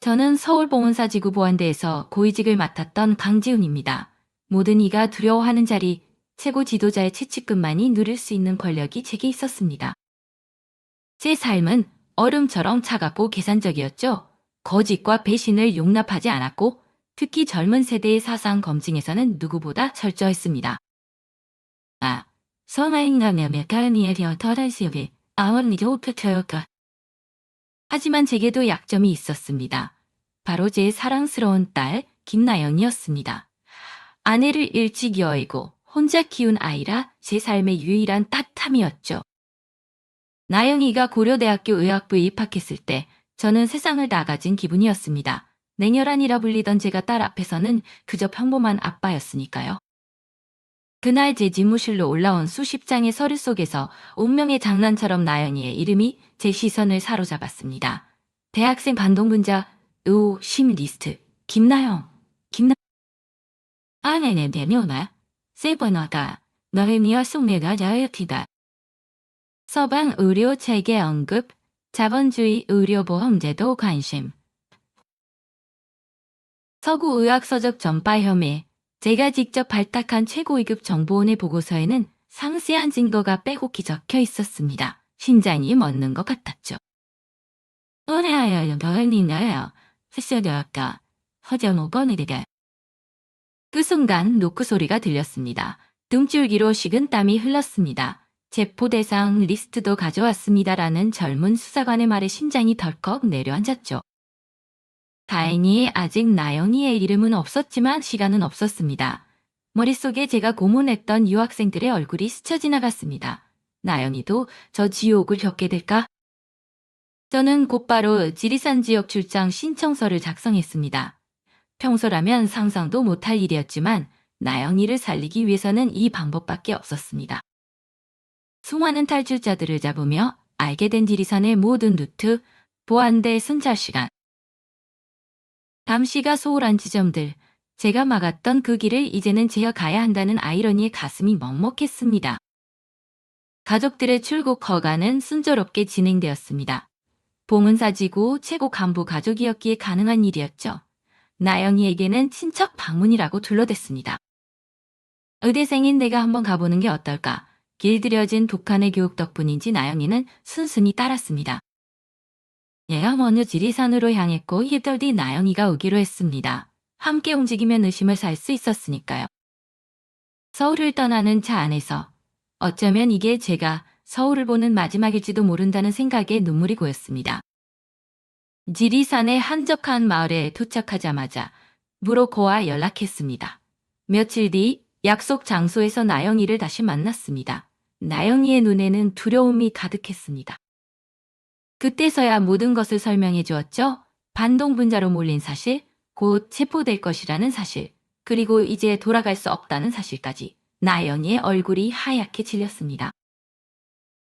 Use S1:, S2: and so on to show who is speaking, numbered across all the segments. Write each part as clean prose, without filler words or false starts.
S1: 저는 서울보건사지구 보안대에서 고위직을 맡았던 강지훈입니다. 모든 이가 두려워하는 자리, 최고 지도자의 채찍끝만이 누릴 수 있는 권력이 제게 있었습니다. 제 삶은 얼음처럼 차갑고 계산적이었죠. 거짓과 배신을 용납하지 않았고, 특히 젊은 세대의 사상 검증에서는 누구보다 철저했습니다. 아, 서마인가면 가은이에 되어 터달시오게 아원리도 오프터요까. 하지만 제게도 약점이 있었습니다. 바로 제 사랑스러운 딸 김나영이었습니다. 아내를 일찍 여의고 혼자 키운 아이라 제 삶의 유일한 따뜻함이었죠. 나영이가 고려대학교 의학부에 입학했을 때 저는 세상을 다 가진 기분이었습니다. 냉혈한이라 불리던 제가 딸 앞에서는 그저 평범한 아빠였으니까요. 그날 제 집무실로 올라온 수십 장의 서류 속에서 운명의 장난처럼 나영이의 이름이 제 시선을 사로잡았습니다. 대학생 반동분자, 심 리스트, 김나영, 네네네네네, 세번화다, 너희니와 속내가 자유티다. 서방 의료 체계 언급, 자본주의 의료보험제도 관심. 서구 의학서적 전파 혐의, 제가 직접 발탁한 최고위급 정보원의 보고서에는 상세한 증거가 빼곡히 적혀 있었습니다. 심장이 멎는 것 같았죠. 너희니나요, 쓰셔되었다. 허저모버니르게. 그 순간 노크 소리가 들렸습니다. 등줄기로 식은 땀이 흘렀습니다. 체포 대상 리스트도 가져왔습니다라는 젊은 수사관의 말에 심장이 덜컥 내려앉았죠. 다행히 아직 나영이의 이름은 없었지만 시간은 없었습니다. 머릿속에 제가 고문했던 유학생들의 얼굴이 스쳐 지나갔습니다. 나영이도 저 지옥을 겪게 될까? 저는 곧바로 지리산 지역 출장 신청서를 작성했습니다. 평소라면 상상도 못할 일이었지만 나영이를 살리기 위해서는 이 방법밖에 없었습니다. 수많은 탈출자들을 잡으며 알게 된 지리산의 모든 루트, 보안대 순찰 시간, 감시가 소홀한 지점들, 제가 막았던 그 길을 이제는 제가 가야 한다는 아이러니에 가슴이 먹먹했습니다. 가족들의 출국 허가는 순조롭게 진행되었습니다. 봉은사지구 최고 간부 가족이었기에 가능한 일이었죠. 나영이에게는 친척 방문이라고 둘러댔습니다. 의대생인 내가 한번 가보는 게 어떨까? 길들여진 북한의 교육 덕분인지 나영이는 순순히 따랐습니다. 얘가 먼저 지리산으로 향했고 이틀 뒤 나영이가 오기로 했습니다. 함께 움직이면 의심을 살 수 있었으니까요. 서울을 떠나는 차 안에서 어쩌면 이게 제가 서울을 보는 마지막일지도 모른다는 생각에 눈물이 고였습니다. 지리산의 한적한 마을에 도착하자마자 브로커와 연락했습니다. 며칠 뒤 약속 장소에서 나영이를 다시 만났습니다. 나영이의 눈에는 두려움이 가득했습니다. 그때서야 모든 것을 설명해 주었죠. 반동분자로 몰린 사실, 곧 체포될 것이라는 사실, 그리고 이제 돌아갈 수 없다는 사실까지. 나영이의 얼굴이 하얗게 질렸습니다.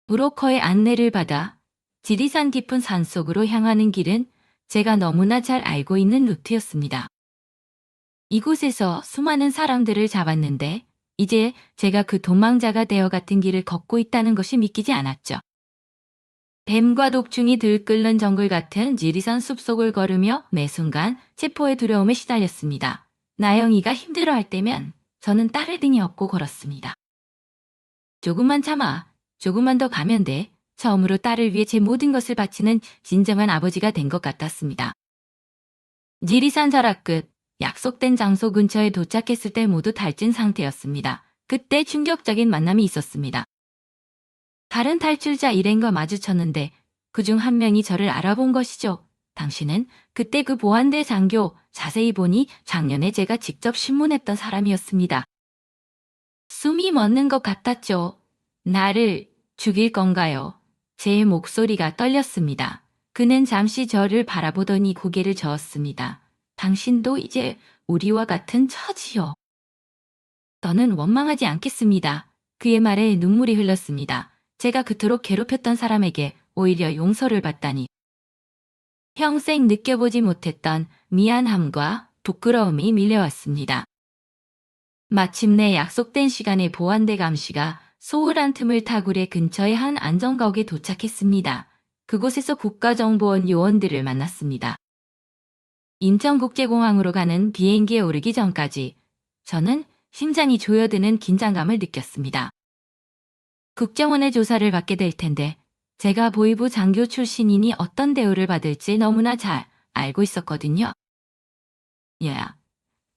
S1: 브로커의 안내를 받아 지리산 깊은 산속으로 향하는 길은 제가 너무나 잘 알고 있는 루트였습니다. 이곳에서 수많은 사람들을 잡았는데 이제 제가 그 도망자가 되어 같은 길을 걷고 있다는 것이 믿기지 않았죠. 뱀과 독충이 들끓는 정글 같은 지리산 숲속을 걸으며 매 순간 체포의 두려움에 시달렸습니다. 나영이가 힘들어할 때면 저는 딸을 등에 업고 걸었습니다. 조금만 참아. 조금만 더 가면 돼. 처음으로 딸을 위해 제 모든 것을 바치는 진정한 아버지가 된 것 같았습니다. 지리산 자락 끝, 약속된 장소 근처에 도착했을 때 모두 달찐 상태였습니다. 그때 충격적인 만남이 있었습니다. 다른 탈출자 일행과 마주쳤는데 그중 한 명이 저를 알아본 것이죠. 당신은 그때 그 보안대 장교, 자세히 보니 작년에 제가 직접 신문했던 사람이었습니다. 숨이 멎는 것 같았죠. 나를 죽일 건가요? 제 목소리가 떨렸습니다. 그는 잠시 저를 바라보더니 고개를 저었습니다. 당신도 이제 우리와 같은 처지요. 저는 원망하지 않겠습니다. 그의 말에 눈물이 흘렀습니다. 제가 그토록 괴롭혔던 사람에게 오히려 용서를 받다니. 평생 느껴보지 못했던 미안함과 부끄러움이 밀려왔습니다. 마침내 약속된 시간에 보안대 감시가 소홀한 틈을 타구려 근처의 한 안전가옥에 도착했습니다. 그곳에서 국가정보원 요원들을 만났습니다. 인천국제공항으로 가는 비행기에 오르기 전까지 저는 심장이 조여드는 긴장감을 느꼈습니다. 국정원의 조사를 받게 될 텐데 제가 보위부 장교 출신이니 어떤 대우를 받을지 너무나 잘 알고 있었거든요. 예.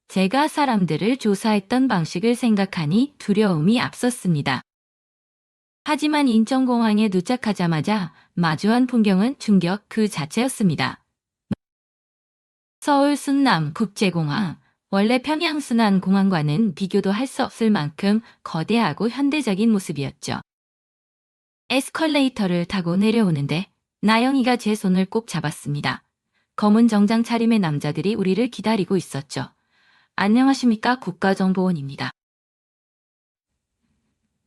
S1: 제가 사람들을 조사했던 방식을 생각하니 두려움이 앞섰습니다. 하지만 인천공항에 도착하자마자 마주한 풍경은 충격 그 자체였습니다. 서울 순남 국제공항, 원래 평양 순안 공항과는 비교도 할 수 없을 만큼 거대하고 현대적인 모습이었죠. 에스컬레이터를 타고 내려오는데 나영이가 제 손을 꼭 잡았습니다. 검은 정장 차림의 남자들이 우리를 기다리고 있었죠. 안녕하십니까, 국가정보원입니다.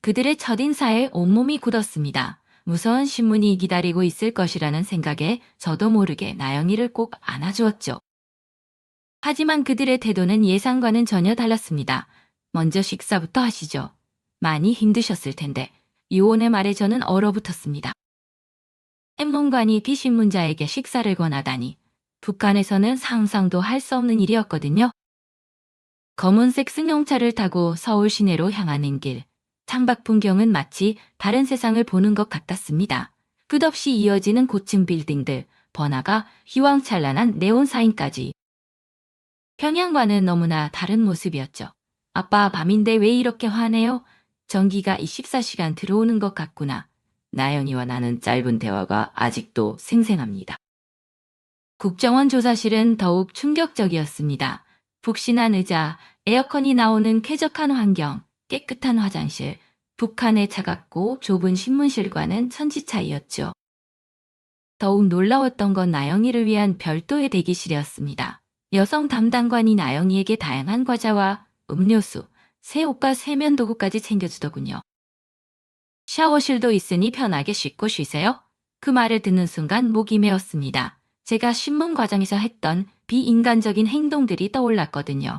S1: 그들의 첫인사에 온몸이 굳었습니다. 무서운 신문이 기다리고 있을 것이라는 생각에 저도 모르게 나영이를 꼭 안아주었죠. 하지만 그들의 태도는 예상과는 전혀 달랐습니다. 먼저 식사부터 하시죠. 많이 힘드셨을 텐데. 요원의 말에 저는 얼어붙었습니다. 행문관이 비신문자에게 식사를 권하다니. 북한에서는 상상도 할 수 없는 일이었거든요. 검은색 승용차를 타고 서울 시내로 향하는 길. 창밖 풍경은 마치 다른 세상을 보는 것 같았습니다. 끝없이 이어지는 고층 빌딩들, 번화가, 휘황찬란한 네온 사인까지. 평양과는 너무나 다른 모습이었죠. 아빠, 밤인데 왜 이렇게 화내요? 전기가 24시간 들어오는 것 같구나. 나영이와 나는 짧은 대화가 아직도 생생합니다. 국정원 조사실은 더욱 충격적이었습니다. 푹신한 의자, 에어컨이 나오는 쾌적한 환경, 깨끗한 화장실, 북한의 차갑고 좁은 신문실과는 천지 차이였죠. 더욱 놀라웠던 건 나영이를 위한 별도의 대기실이었습니다. 여성 담당관이 나영이에게 다양한 과자와 음료수, 새 옷과 세면 도구까지 챙겨주더군요. 샤워실도 있으니 편하게 씻고 쉬세요. 그 말을 듣는 순간 목이 메었습니다. 제가 신문 과정에서 했던 비인간적인 행동들이 떠올랐거든요.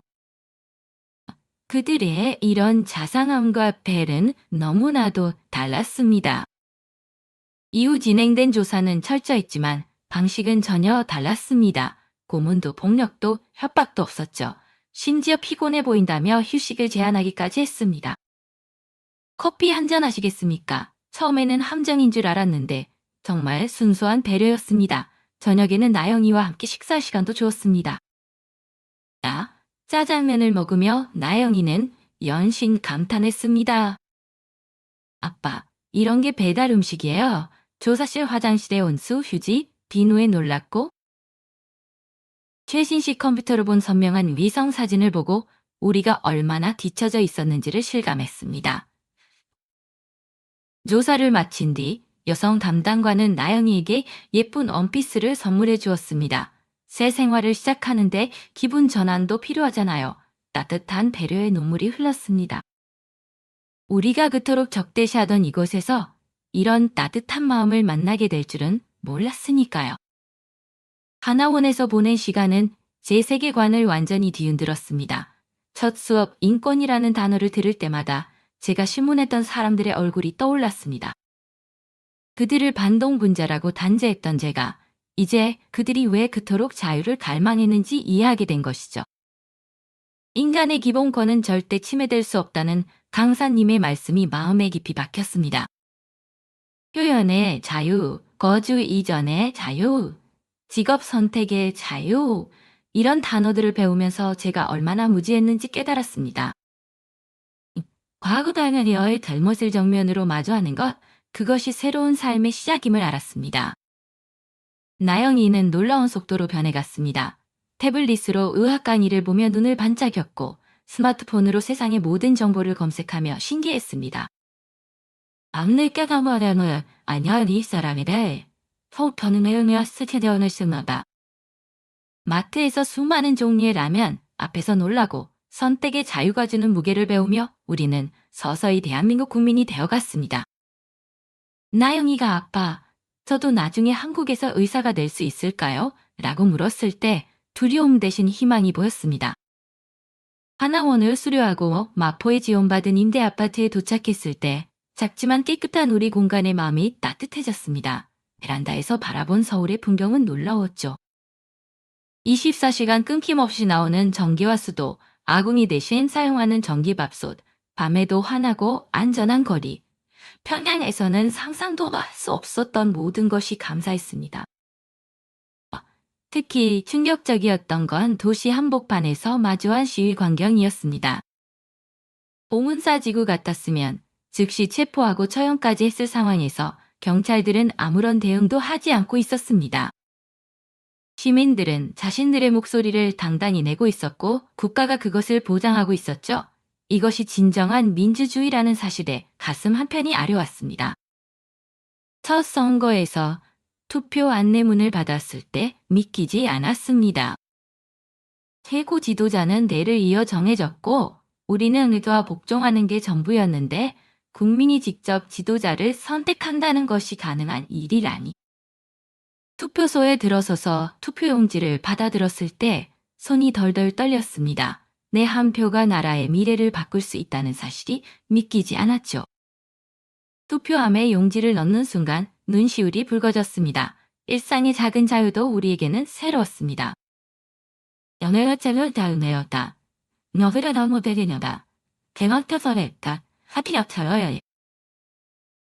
S1: 그들의 이런 자상함과 벨은 너무나도 달랐습니다. 이후 진행된 조사는 철저했지만 방식은 전혀 달랐습니다. 고문도 폭력도 협박도 없었죠. 심지어 피곤해 보인다며 휴식을 제한하기까지 했습니다. 커피 한잔 하시겠습니까? 처음에는 함정인 줄 알았는데 정말 순수한 배려였습니다. 저녁에는 나영이와 함께 식사 시간도 주었습니다. 짜장면을 먹으며 나영이는 연신 감탄했습니다. 아빠, 이런 게 배달 음식이에요. 조사실 화장실의 온수, 휴지, 비누에 놀랐고 최신식 컴퓨터로 본 선명한 위성 사진을 보고 우리가 얼마나 뒤처져 있었는지를 실감했습니다. 조사를 마친 뒤 여성 담당관은 나영이에게 예쁜 원피스를 선물해 주었습니다. 새 생활을 시작하는데 기분 전환도 필요하잖아요. 따뜻한 배려의 눈물이 흘렀습니다. 우리가 그토록 적대시하던 이곳에서 이런 따뜻한 마음을 만나게 될 줄은 몰랐으니까요. 하나원에서 보낸 시간은 제 세계관을 완전히 뒤흔들었습니다. 첫 수업 인권이라는 단어를 들을 때마다 제가 신문했던 사람들의 얼굴이 떠올랐습니다. 그들을 반동분자라고 단죄했던 제가 이제 그들이 왜 그토록 자유를 갈망했는지 이해하게 된 것이죠. 인간의 기본권은 절대 침해될 수 없다는 강사님의 말씀이 마음에 깊이 박혔습니다. 표현의 자유, 거주 이전의 자유, 직업 선택의 자유, 이런 단어들을 배우면서 제가 얼마나 무지했는지 깨달았습니다. 과거당연히의 잘못을 정면으로 마주하는 것, 그것이 새로운 삶의 시작임을 알았습니다. 나영이는 놀라운 속도로 변해갔습니다. 태블릿으로 의학 강의를 보며 눈을 반짝였고 스마트폰으로 세상의 모든 정보를 검색하며 신기했습니다. 밤늦게 가마려는 안녕히 사람이래. 속편은 의미와 스치되어는 심하다. 마트에서 수많은 종류의 라면 앞에서 놀라고 선택의 자유가 주는 무게를 배우며 우리는 서서히 대한민국 국민이 되어갔습니다. 나영이가 아빠, 저도 나중에 한국에서 의사가 될 수 있을까요? 라고 물었을 때 두려움 대신 희망이 보였습니다. 하나원을 수료하고 마포에 지원받은 임대 아파트에 도착했을 때 작지만 깨끗한 우리 공간의 마음이 따뜻해졌습니다. 베란다에서 바라본 서울의 풍경은 놀라웠죠. 24시간 끊김없이 나오는 전기와 수도, 아궁이 대신 사용하는 전기밥솥, 밤에도 환하고 안전한 거리. 평양에서는 상상도 할 수 없었던 모든 것이 감사했습니다. 특히 충격적이었던 건 도시 한복판에서 마주한 시위 광경이었습니다. 봉은사지구 같았으면 즉시 체포하고 처형까지 했을 상황에서 경찰들은 아무런 대응도 하지 않고 있었습니다. 시민들은 자신들의 목소리를 당당히 내고 있었고 국가가 그것을 보장하고 있었죠. 이것이 진정한 민주주의라는 사실에 가슴 한편이 아려왔습니다. 첫 선거에서 투표 안내문을 받았을 때 믿기지 않았습니다. 최고 지도자는 내를 이어 정해졌고 우리는 의도와 복종하는 게 전부였는데 국민이 직접 지도자를 선택한다는 것이 가능한 일이라니. 투표소에 들어서서 투표용지를 받아들었을 때 손이 덜덜 떨렸습니다. 내 한 표가 나라의 미래를 바꿀 수 있다는 사실이 믿기지 않았죠. 투표함에 용지를 넣는 순간 눈시울이 붉어졌습니다. 일상의 작은 자유도 우리에게는 새로웠습니다. 연애가 제일 다음에였다. 너희를 너무 배리냐다. 대학교서 했다. 하필이었어야 해.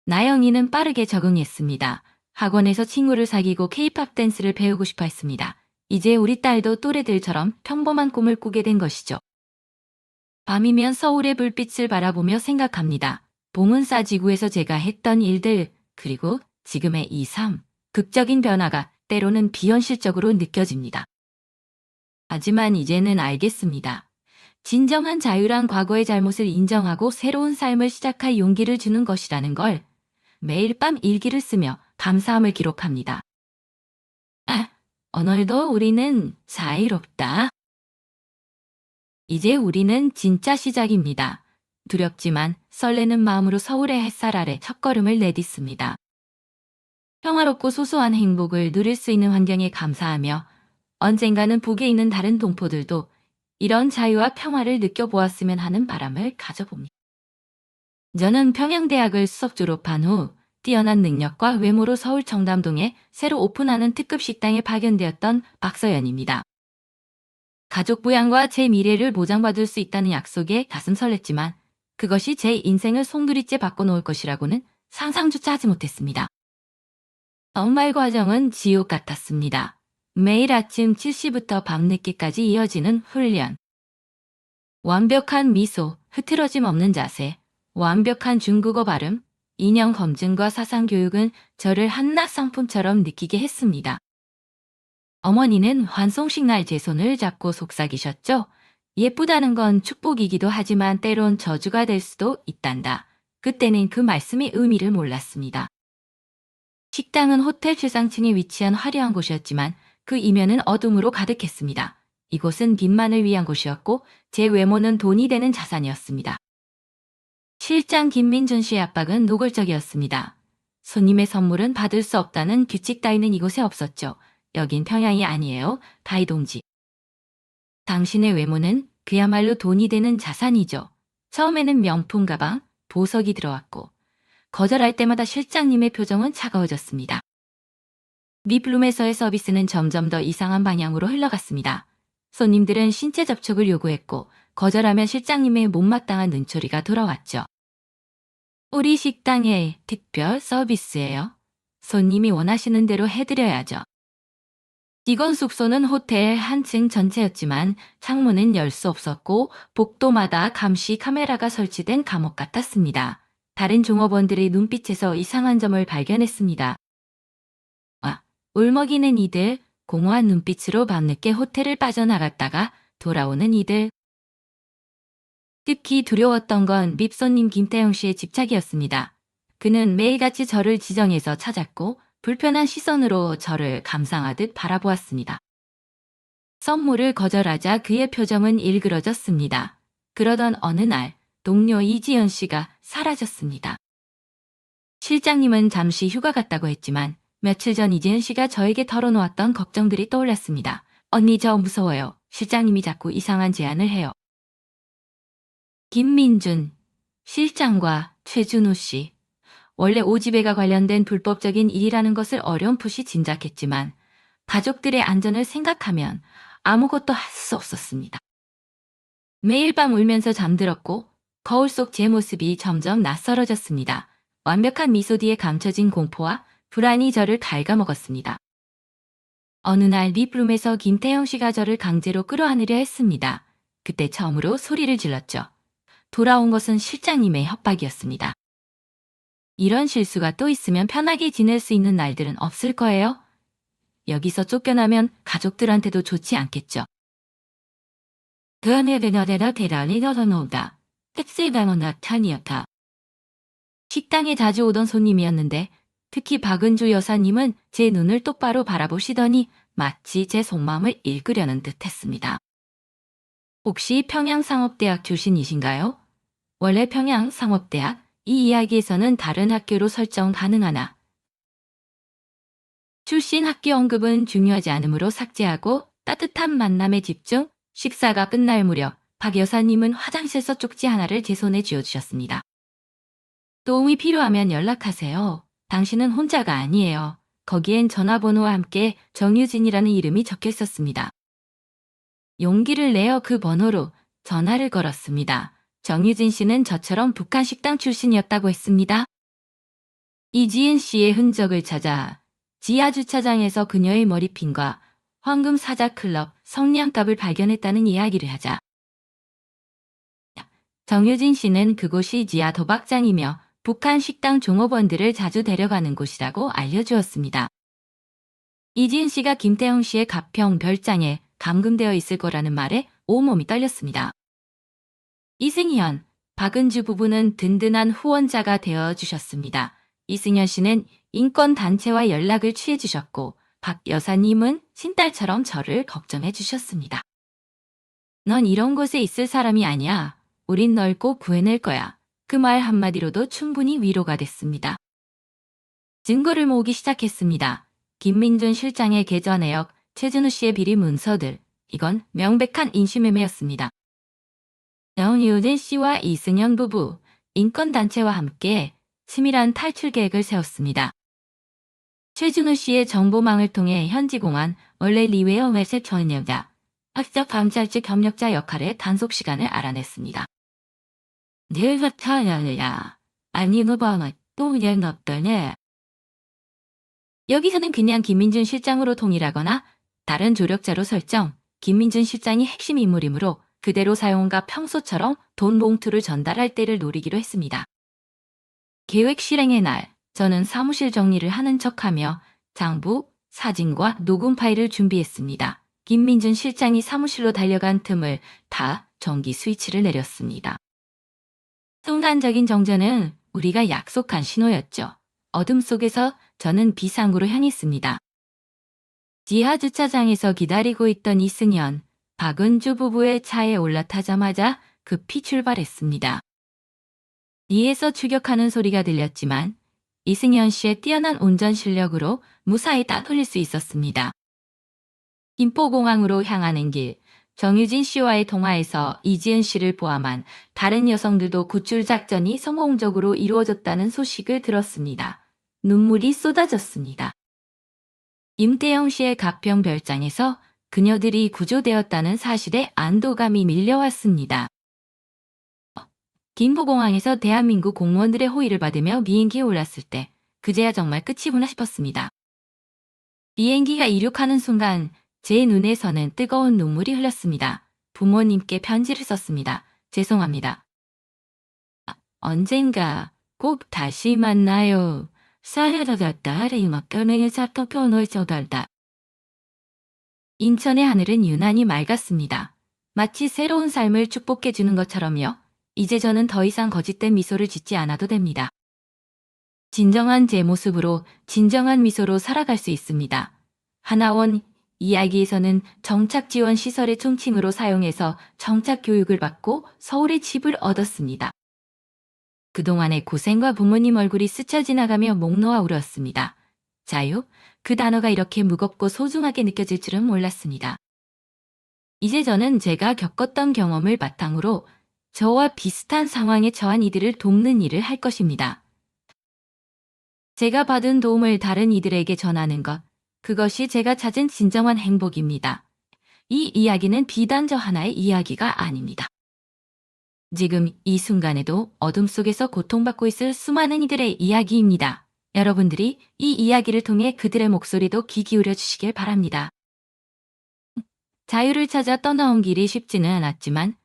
S1: 나영이는 빠르게 적응했습니다. 학원에서 친구를 사귀고 케이팝 댄스를 배우고 싶어 했습니다. 이제 우리 딸도 또래들처럼 평범한 꿈을 꾸게 된 것이죠. 밤이면 서울의 불빛을 바라보며 생각합니다. 봉은사지구에서 제가 했던 일들, 그리고 지금의 이 삶, 극적인 변화가 때로는 비현실적으로 느껴집니다. 하지만 이제는 알겠습니다. 진정한 자유란 과거의 잘못을 인정하고 새로운 삶을 시작할 용기를 주는 것이라는 걸. 매일 밤 일기를 쓰며 감사함을 기록합니다. 오늘도 우리는 자유롭다. 이제 우리는 진짜 시작입니다. 두렵지만 설레는 마음으로 서울의 햇살 아래 첫걸음을 내딛습니다. 평화롭고 소소한 행복을 누릴 수 있는 환경에 감사하며 언젠가는 북에 있는 다른 동포들도 이런 자유와 평화를 느껴보았으면 하는 바람을 가져봅니다. 저는 평양대학을 수석 졸업한 후 뛰어난 능력과 외모로 서울 청담동에 새로 오픈하는 특급 식당에 파견되었던 박서연입니다. 가족 부양과 제 미래를 보장받을 수 있다는 약속에 가슴 설렜지만 그것이 제 인생을 송두리째 바꿔놓을 것이라고는 상상조차 하지 못했습니다. 정말 과정은 지옥 같았습니다. 매일 아침 7시부터 밤늦게까지 이어지는 훈련. 완벽한 미소, 흐트러짐 없는 자세, 완벽한 중국어 발음, 인형 검증과 사상 교육은 저를 한낱 상품처럼 느끼게 했습니다. 어머니는 환송식 날 제 손을 잡고 속삭이셨죠. 예쁘다는 건 축복이기도 하지만 때론 저주가 될 수도 있단다. 그때는 그 말씀의 의미를 몰랐습니다. 식당은 호텔 최상층에 위치한 화려한 곳이었지만 그 이면은 어둠으로 가득했습니다. 이곳은 빚만을 위한 곳이었고 제 외모는 돈이 되는 자산이었습니다. 실장 김민준 씨의 압박은 노골적이었습니다. 손님의 선물은 받을 수 없다는 규칙 따위는 이곳에 없었죠. 여긴 평양이 아니에요, 다이동지. 당신의 외모는 그야말로 돈이 되는 자산이죠. 처음에는 명품 가방, 보석이 들어왔고 거절할 때마다 실장님의 표정은 차가워졌습니다. 립룸에서의 서비스는 점점 더 이상한 방향으로 흘러갔습니다. 손님들은 신체 접촉을 요구했고 거절하면 실장님의 못마땅한 눈초리가 돌아왔죠. 우리 식당의 특별 서비스예요. 손님이 원하시는 대로 해드려야죠. 직원 숙소는 호텔 한 층 전체였지만 창문은 열 수 없었고 복도마다 감시 카메라가 설치된 감옥 같았습니다. 다른 종업원들의 눈빛에서 이상한 점을 발견했습니다. 울먹이는 이들, 공허한 눈빛으로 밤늦게 호텔을 빠져나갔다가 돌아오는 이들. 특히 두려웠던 건 밉손님 김태영 씨의 집착이었습니다. 그는 매일같이 저를 지정해서 찾았고 불편한 시선으로 저를 감상하듯 바라보았습니다. 선물을 거절하자 그의 표정은 일그러졌습니다. 그러던 어느 날 동료 이지연 씨가 사라졌습니다. 실장님은 잠시 휴가 갔다고 했지만 며칠 전 이지연 씨가 저에게 털어놓았던 걱정들이 떠올랐습니다. 언니 저 무서워요. 실장님이 자꾸 이상한 제안을 해요. 김민준, 실장과 최준호 씨. 원래 오지배가 관련된 불법적인 일이라는 것을 어렴풋이 짐작했지만 가족들의 안전을 생각하면 아무것도 할 수 없었습니다. 매일 밤 울면서 잠들었고 거울 속 제 모습이 점점 낯설어졌습니다. 완벽한 미소 뒤에 감춰진 공포와 불안이 저를 갉아먹었습니다. 어느 날 립룸에서 김태형 씨가 저를 강제로 끌어안으려 했습니다. 그때 처음으로 소리를 질렀죠. 돌아온 것은 실장님의 협박이었습니다. 이런 실수가 또 있으면 편하게 지낼 수 있는 날들은 없을 거예요. 여기서 쫓겨나면 가족들한테도 좋지 않겠죠. 그 안에 그녀대라 대란이 터져나오다. 택시방은 나타니었다. 식당에 자주 오던 손님이었는데 특히 박은주 여사님은 제 눈을 똑바로 바라보시더니 마치 제 속마음을 읽으려는 듯 했습니다. 혹시 평양상업대학 출신이신가요? 원래 평양상업대학, 이 이야기에서는 다른 학교로 설정 가능하나 출신 학교 언급은 중요하지 않으므로 삭제하고 따뜻한 만남에 집중, 식사가 끝날 무렵 박 여사님은 화장실에서 쪽지 하나를 제 손에 쥐어주셨습니다. 도움이 필요하면 연락하세요. 당신은 혼자가 아니에요. 거기엔 전화번호와 함께 정유진이라는 이름이 적혀 있었습니다. 용기를 내어 그 번호로 전화를 걸었습니다. 정유진 씨는 저처럼 북한 식당 출신이었다고 했습니다. 이지은 씨의 흔적을 찾아 지하 주차장에서 그녀의 머리핀과 황금 사자클럽 성냥갑을 발견했다는 이야기를 하자 정유진 씨는 그곳이 지하 도박장이며 북한 식당 종업원들을 자주 데려가는 곳이라고 알려주었습니다. 이지은 씨가 김태형 씨의 가평 별장에 감금되어 있을 거라는 말에 온몸이 떨렸습니다. 이승현, 박은주 부부는 든든한 후원자가 되어주셨습니다. 이승현 씨는 인권단체와 연락을 취해주셨고 박 여사님은 친딸처럼 저를 걱정해주셨습니다. 넌 이런 곳에 있을 사람이 아니야. 우린 널 꼭 구해낼 거야. 그 말 한마디로도 충분히 위로가 됐습니다. 증거를 모으기 시작했습니다. 김민준 실장의 계좌 내역, 최준우 씨의 비리 문서들. 이건 명백한 인신매매였습니다. 정유진 씨와 이승현 부부, 인권단체와 함께 치밀한 탈출 계획을 세웠습니다. 최준우 씨의 정보망을 통해 현지공안, 원래 리웨어 매세 전여자, 학적 감찰직 협력자 역할의 단속 시간을 알아냈습니다. 내가 타야야. 아니 너봐 또 그냥 없더네. 여기서는 그냥 김민준 실장으로 통일하거나 다른 조력자로 설정, 김민준 실장이 핵심 인물이므로 그대로 사용과 평소처럼 돈 봉투를 전달할 때를 노리기로 했습니다. 계획 실행의 날, 저는 사무실 정리를 하는 척하며 장부, 사진과 녹음 파일을 준비했습니다. 김민준 실장이 사무실로 달려간 틈을 타 전기 스위치를 내렸습니다. 순간적인 정전은 우리가 약속한 신호였죠. 어둠 속에서 저는 비상구로 향했습니다. 지하 주차장에서 기다리고 있던 이승현, 박은주 부부의 차에 올라타자마자 급히 출발했습니다. 뒤에서 추격하는 소리가 들렸지만 이승현 씨의 뛰어난 운전 실력으로 무사히 따돌릴 수 있었습니다. 김포공항으로 향하는 길, 정유진 씨와의 통화에서 이지은 씨를 포함한 다른 여성들도 구출 작전이 성공적으로 이루어졌다는 소식을 들었습니다. 눈물이 쏟아졌습니다. 임태영 씨의 가평 별장에서 그녀들이 구조되었다는 사실에 안도감이 밀려왔습니다. 김포공항에서 대한민국 공무원들의 호의를 받으며 비행기에 올랐을 때 그제야 정말 끝이구나 싶었습니다. 비행기가 이륙하는 순간 제 눈에서는 뜨거운 눈물이 흘렀습니다. 부모님께 편지를 썼습니다. 죄송합니다. 언젠가 꼭 다시 만나요. 사회자다 막간의 사토표노의 저달다. 인천의 하늘은 유난히 맑았습니다. 마치 새로운 삶을 축복해주는 것처럼요. 이제 저는 더 이상 거짓된 미소를 짓지 않아도 됩니다. 진정한 제 모습으로 진정한 미소로 살아갈 수 있습니다. 하나원 이야기에서는 정착 지원 시설의 총칭으로 사용해서 정착 교육을 받고 서울에 집을 얻었습니다. 그동안의 고생과 부모님 얼굴이 스쳐 지나가며 목 놓아 울었습니다. 자유, 그 단어가 이렇게 무겁고 소중하게 느껴질 줄은 몰랐습니다. 이제 저는 제가 겪었던 경험을 바탕으로 저와 비슷한 상황에 처한 이들을 돕는 일을 할 것입니다. 제가 받은 도움을 다른 이들에게 전하는 것, 그것이 제가 찾은 진정한 행복입니다. 이 이야기는 비단 저 하나의 이야기가 아닙니다. 지금 이 순간에도 어둠 속에서 고통받고 있을 수많은 이들의 이야기입니다. 여러분들이 이 이야기를 통해 그들의 목소리도 귀 기울여 주시길 바랍니다. 자유를 찾아 떠나온 길이 쉽지는 않았지만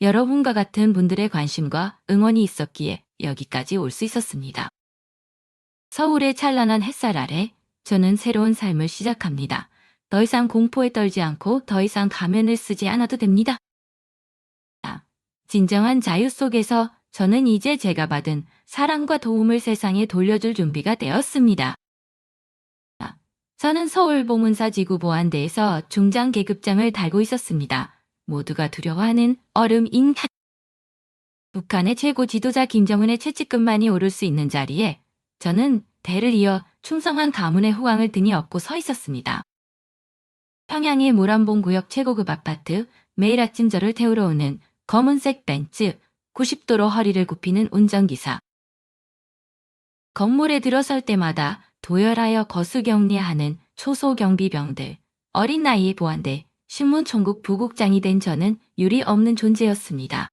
S1: 여러분과 같은 분들의 관심과 응원이 있었기에 여기까지 올 수 있었습니다. 서울의 찬란한 햇살 아래 저는 새로운 삶을 시작합니다. 더 이상 공포에 떨지 않고 더 이상 가면을 쓰지 않아도 됩니다. 진정한 자유 속에서 저는 이제 제가 받은 사랑과 도움을 세상에 돌려줄 준비가 되었습니다. 저는 서울보문사 지구보안대에서 중장 계급장을 달고 있었습니다. 모두가 두려워하는 얼음 인간. 북한의 최고 지도자 김정은의 최측근만이 오를 수 있는 자리에 저는 대를 이어 충성한 가문의 후광을 등에 업고 서 있었습니다. 평양의 모란봉 구역 최고급 아파트, 매일 아침 저를 태우러 오는 검은색 벤츠, 90도로 허리를 굽히는 운전기사. 건물에 들어설 때마다 도열하여 거수경례하는 초소경비병들, 어린 나이에 보안대, 신문총국 부국장이 된 저는 유리 없는 존재였습니다.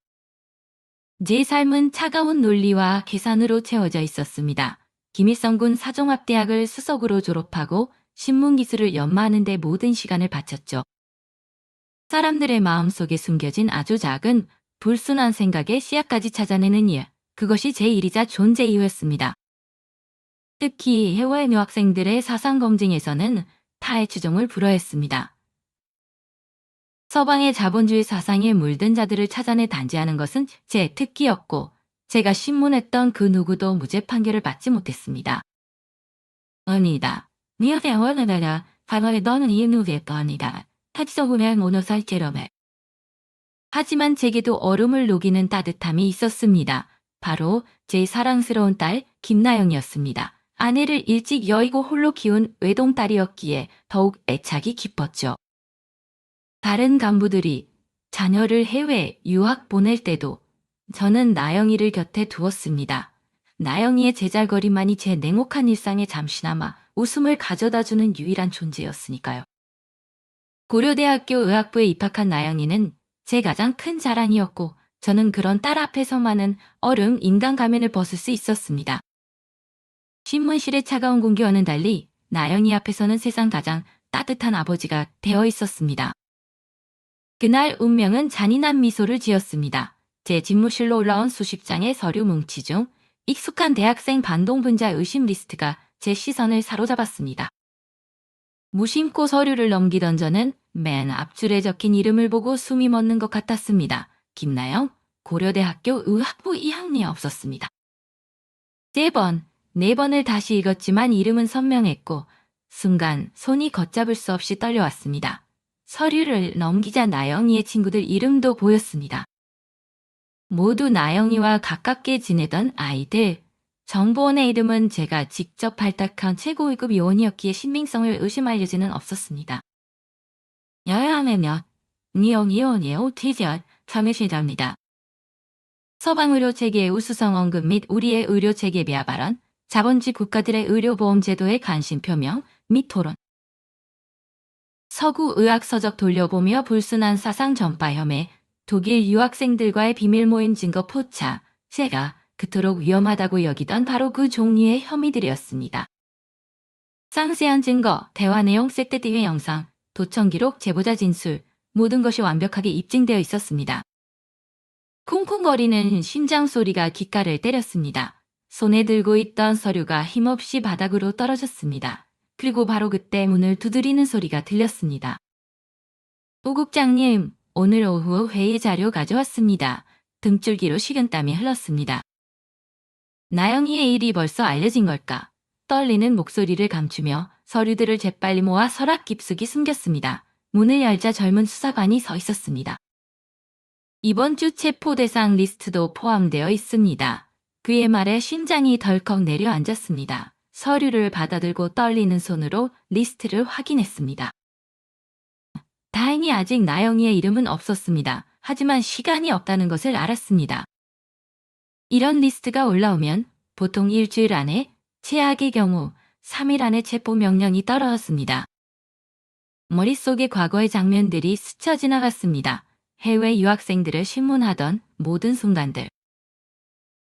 S1: 제 삶은 차가운 논리와 계산으로 채워져 있었습니다. 김일성군 사종합대학을 수석으로 졸업하고 신문기술을 연마하는 데 모든 시간을 바쳤죠. 사람들의 마음속에 숨겨진 아주 작은 불순한 생각의 씨앗까지 찾아내는 일, 그것이 제 일이자 존재 이유였습니다. 특히 해외 유학생들의 사상검증에서는 타의 추종을 불허했습니다. 서방의 자본주의 사상에 물든 자들을 찾아내 단죄하는 것은 제 특기였고 제가 신문했던 그 누구도 무죄 판결을 받지 못했습니다. 아니다. 니가 원하라 방어에 너는 이누겠다 아니다. 타지서구면 모노살제럼에. 하지만 제게도 얼음을 녹이는 따뜻함이 있었습니다. 바로 제 사랑스러운 딸 김나영이었습니다. 아내를 일찍 여의고 홀로 키운 외동딸이었기에 더욱 애착이 깊었죠. 다른 간부들이 자녀를 해외 유학 보낼 때도 저는 나영이를 곁에 두었습니다. 나영이의 제잘거림만이 제 냉혹한 일상에 잠시나마 웃음을 가져다주는 유일한 존재였으니까요. 고려대학교 의학부에 입학한 나영이는 제 가장 큰 자랑이었고 저는 그런 딸 앞에서만은 얼음 인간 가면을 벗을 수 있었습니다. 신문실의 차가운 공기와는 달리 나영이 앞에서는 세상 가장 따뜻한 아버지가 되어 있었습니다. 그날 운명은 잔인한 미소를 지었습니다. 제 집무실로 올라온 수십 장의 서류 뭉치 중 익숙한 대학생 반동분자 의심 리스트가 제 시선을 사로잡았습니다. 무심코 서류를 넘기던 저는 맨 앞줄에 적힌 이름을 보고 숨이 멎는 것 같았습니다. 김나영, 고려대학교 의학부 2학년이 없었습니다. 3번, 4번을 다시 읽었지만 이름은 선명했고 순간 손이 걷잡을 수 없이 떨려왔습니다. 서류를 넘기자 나영이의 친구들 이름도 보였습니다. 모두 나영이와 가깝게 지내던 아이들. 정보원의 이름은 제가 직접 발탁한 최고 1급 요원이었기에 신빙성을 의심할 여지는 없었습니다. 여야하면요. 니영이온의 오티전 참여시답니다. 서방 의료체계의 우수성 언급 및 우리의 의료체계 비하 발언, 자본주의 국가들의 의료보험 제도의 관심 표명 및 토론. 서구 의학서적 돌려보며 불순한 사상 전파 혐의, 독일 유학생들과의 비밀 모임 증거 포착, 제가 그토록 위험하다고 여기던 바로 그 종류의 혐의들이었습니다. 상세한 증거, 대화 내용, CCTV 영상, 도청 기록, 제보자 진술, 모든 것이 완벽하게 입증되어 있었습니다. 쿵쿵거리는 심장 소리가 귓가를 때렸습니다. 손에 들고 있던 서류가 힘없이 바닥으로 떨어졌습니다. 그리고 바로 그때 문을 두드리는 소리가 들렸습니다. 오 국장님, 오늘 오후 회의 자료 가져왔습니다. 등줄기로 식은땀이 흘렀습니다. 나영이의 일이 벌써 알려진 걸까? 떨리는 목소리를 감추며 서류들을 재빨리 모아 서랍 깊숙이 숨겼습니다. 문을 열자 젊은 수사관이 서 있었습니다. 이번 주 체포 대상 리스트도 포함되어 있습니다. 그의 말에 심장이 덜컥 내려앉았습니다. 서류를 받아들고 떨리는 손으로 리스트를 확인했습니다. 다행히 아직 나영이의 이름은 없었습니다. 하지만 시간이 없다는 것을 알았습니다. 이런 리스트가 올라오면 보통 일주일 안에, 최악의 경우 3일 안에 체포 명령이 떨어졌습니다. 머릿속에 과거의 장면들이 스쳐 지나갔습니다. 해외 유학생들을 신문하던 모든 순간들.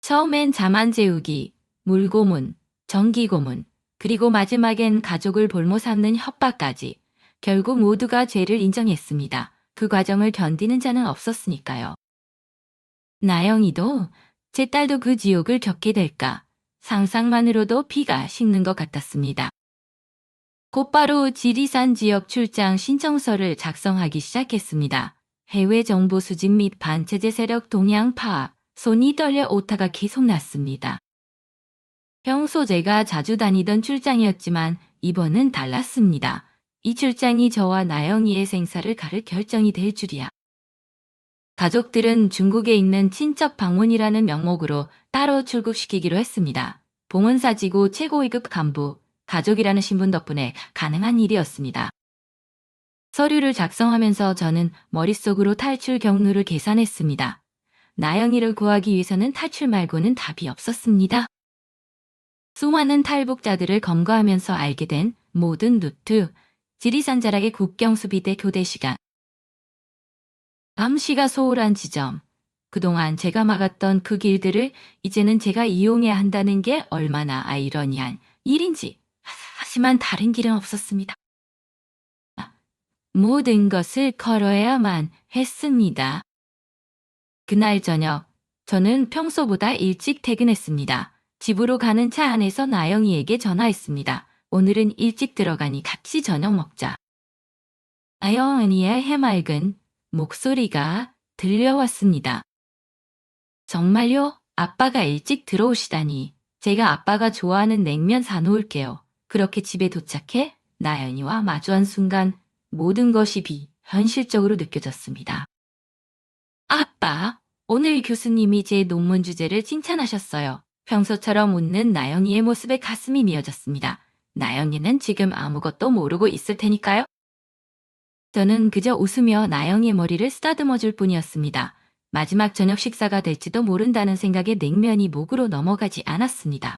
S1: 처음엔 자만 재우기, 물고문, 전기고문, 그리고 마지막엔 가족을 볼모 삼는 협박까지. 결국 모두가 죄를 인정했습니다. 그 과정을 견디는 자는 없었으니까요. 나영이도 제 딸도 그 지옥을 겪게 될까 상상만으로도 피가 식는 것 같았습니다. 곧바로 지리산 지역 출장 신청서를 작성하기 시작했습니다. 해외 정보 수집 및 반체제 세력 동향 파악, 손이 떨려 오타가 계속 났습니다. 평소 제가 자주 다니던 출장이었지만 이번은 달랐습니다. 이 출장이 저와 나영이의 생사를 가를 결정이 될 줄이야. 가족들은 중국에 있는 친척 방문이라는 명목으로 따로 출국시키기로 했습니다. 봉은사지구 최고위급 간부, 가족이라는 신분 덕분에 가능한 일이었습니다. 서류를 작성하면서 저는 머릿속으로 탈출 경로를 계산했습니다. 나영이를 구하기 위해서는 탈출 말고는 답이 없었습니다. 수많은 탈북자들을 검거하면서 알게 된 모든 루트, 지리산 자락의 국경수비대 교대 시간. 감시가 소홀한 지점. 그동안 제가 막았던 그 길들을 이제는 제가 이용해야 한다는 게 얼마나 아이러니한 일인지. 하지만 다른 길은 없었습니다. 모든 것을 걸어야만 했습니다. 그날 저녁, 저는 평소보다 일찍 퇴근했습니다. 집으로 가는 차 안에서 나영이에게 전화했습니다. 오늘은 일찍 들어가니 같이 저녁 먹자. 나영이의 해맑은 목소리가 들려왔습니다. 정말요? 아빠가 일찍 들어오시다니. 제가 아빠가 좋아하는 냉면 사놓을게요. 그렇게 집에 도착해 나연이와 마주한 순간 모든 것이 비현실적으로 느껴졌습니다. 아빠, 오늘 교수님이 제 논문 주제를 칭찬하셨어요. 평소처럼 웃는 나연이의 모습에 가슴이 미어졌습니다. 나연이는 지금 아무것도 모르고 있을 테니까요. 저는 그저 웃으며 나영이의 머리를 쓰다듬어 줄 뿐이었습니다. 마지막 저녁 식사가 될지도 모른다는 생각에 냉면이 목으로 넘어가지 않았습니다.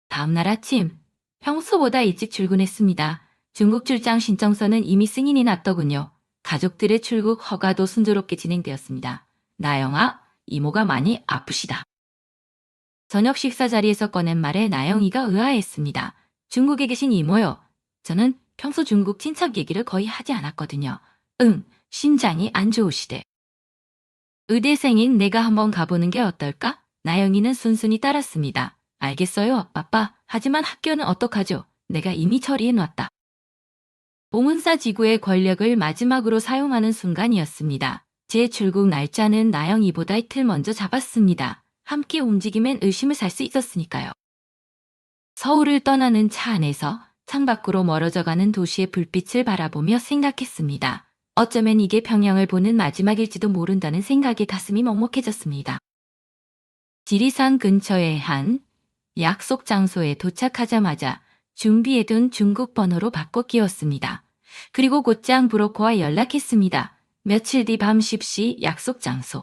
S1: 다음날 아침, 평소보다 일찍 출근했습니다. 중국 출장 신청서는 이미 승인이 났더군요. 가족들의 출국 허가도 순조롭게 진행되었습니다. 나영아, 이모가 많이 아프시다. 저녁 식사 자리에서 꺼낸 말에 나영이가 의아했습니다. 중국에 계신 이모요. 저는 평소 중국 친척 얘기를 거의 하지 않았거든요. 심장이 안 좋으시대. 의대생인 내가 한번 가보는 게 어떨까? 나영이는 순순히 따랐습니다. 알겠어요, 아빠. 하지만 학교는 어떡하죠? 내가 이미 처리해놨다. 봉은사 지구의 권력을 마지막으로 사용하는 순간이었습니다. 제 출국 날짜는 나영이보다 이틀 먼저 잡았습니다. 함께 움직이면 의심을 살 수 있었으니까요. 서울을 떠나는 차 안에서 창밖으로 멀어져가는 도시의 불빛을 바라보며 생각했습니다. 어쩌면 이게 평양을 보는 마지막일지도 모른다는 생각에 가슴이 먹먹해졌습니다. 지리산 근처의 한 약속 장소에 도착하자마자 준비해둔 중국 번호로 바꿔 끼웠습니다. 그리고 곧장 브로커와 연락했습니다. 며칠 뒤 밤 10시 약속 장소.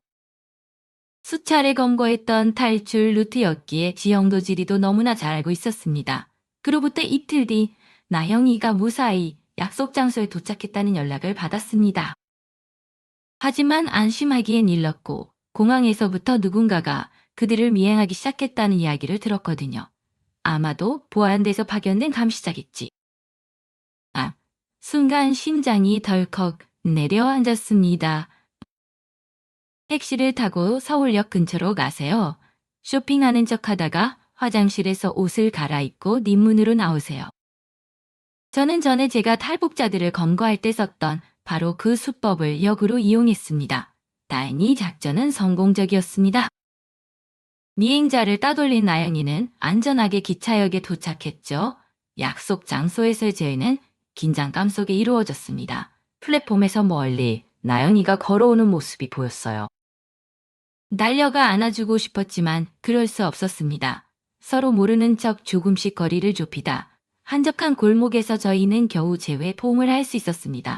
S1: 수차례 검거했던 탈출 루트였기에 지형도 지리도 너무나 잘 알고 있었습니다. 그로부터 이틀 뒤 나영이가 무사히 약속 장소에 도착했다는 연락을 받았습니다. 하지만 안심하기엔 일렀고 공항에서부터 누군가가 그들을 미행하기 시작했다는 이야기를 들었거든요. 아마도 보안대에서 파견된 감시자겠지. 순간 심장이 덜컥 내려앉았습니다. 택시를 타고 서울역 근처로 가세요. 쇼핑하는 척 하다가 화장실에서 옷을 갈아입고 뒷문으로 나오세요. 저는 전에 제가 탈북자들을 검거할 때 썼던 바로 그 수법을 역으로 이용했습니다. 다행히 작전은 성공적이었습니다. 미행자를 따돌린 나영이는 안전하게 기차역에 도착했죠. 약속 장소에서의 제외는 긴장감 속에 이루어졌습니다. 플랫폼에서 멀리 나영이가 걸어오는 모습이 보였어요. 날려가 안아주고 싶었지만 그럴 수 없었습니다. 서로 모르는 척 조금씩 거리를 좁히다 한적한 골목에서 저희는 겨우 재회 포옹을 할 수 있었습니다.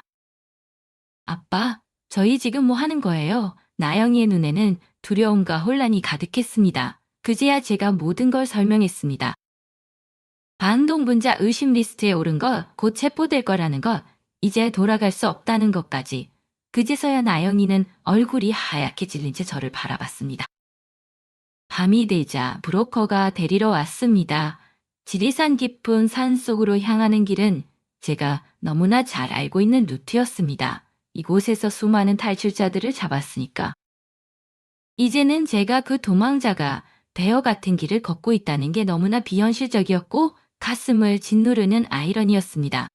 S1: 아빠, 저희 지금 뭐 하는 거예요? 나영이의 눈에는 두려움과 혼란이 가득했습니다. 그제야 제가 모든 걸 설명했습니다. 반동분자 의심 리스트에 오른 것, 곧 체포될 거라는 것, 이제 돌아갈 수 없다는 것까지. 그제서야 나영이는 얼굴이 하얗게 질린 채 저를 바라봤습니다. 밤이 되자 브로커가 데리러 왔습니다. 지리산 깊은 산 속으로 향하는 길은 제가 너무나 잘 알고 있는 루트였습니다. 이곳에서 수많은 탈출자들을 잡았으니까. 이제는 제가 그 도망자가 베어 같은 길을 걷고 있다는 게 너무나 비현실적이었고 가슴을 짓누르는 아이러니였습니다.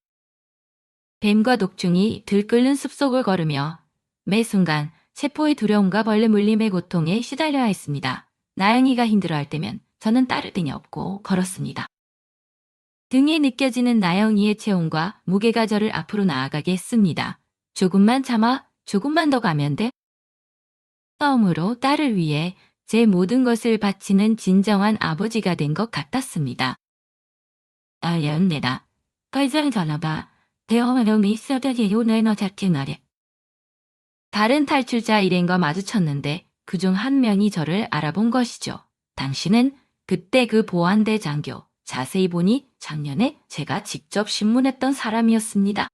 S1: 뱀과 독중이 들끓는 숲속을 걸으며 매 순간 세포의 두려움과 벌레 물림의 고통에 시달려야 했습니다. 나영이가 힘들어할 때면 저는 따를 데가 없고 걸었습니다. 등에 느껴지는 나영이의 체온과 무게가 저를 앞으로 나아가게 했습니다. 조금만 참아, 조금만 더 가면 돼. 처음으로 딸을 위해 제 모든 것을 바치는 진정한 아버지가 된 것 같았습니다. 내다. 가장 전화봐. 대어마음이 있어야지 오늘 잡힌 날에. 다른 탈출자 일행과 마주쳤는데 그중 한 명이 저를 알아본 것이죠. 당신은 그때 그 보안대 장교. 자세히 보니 작년에 제가 직접 신문했던 사람이었습니다.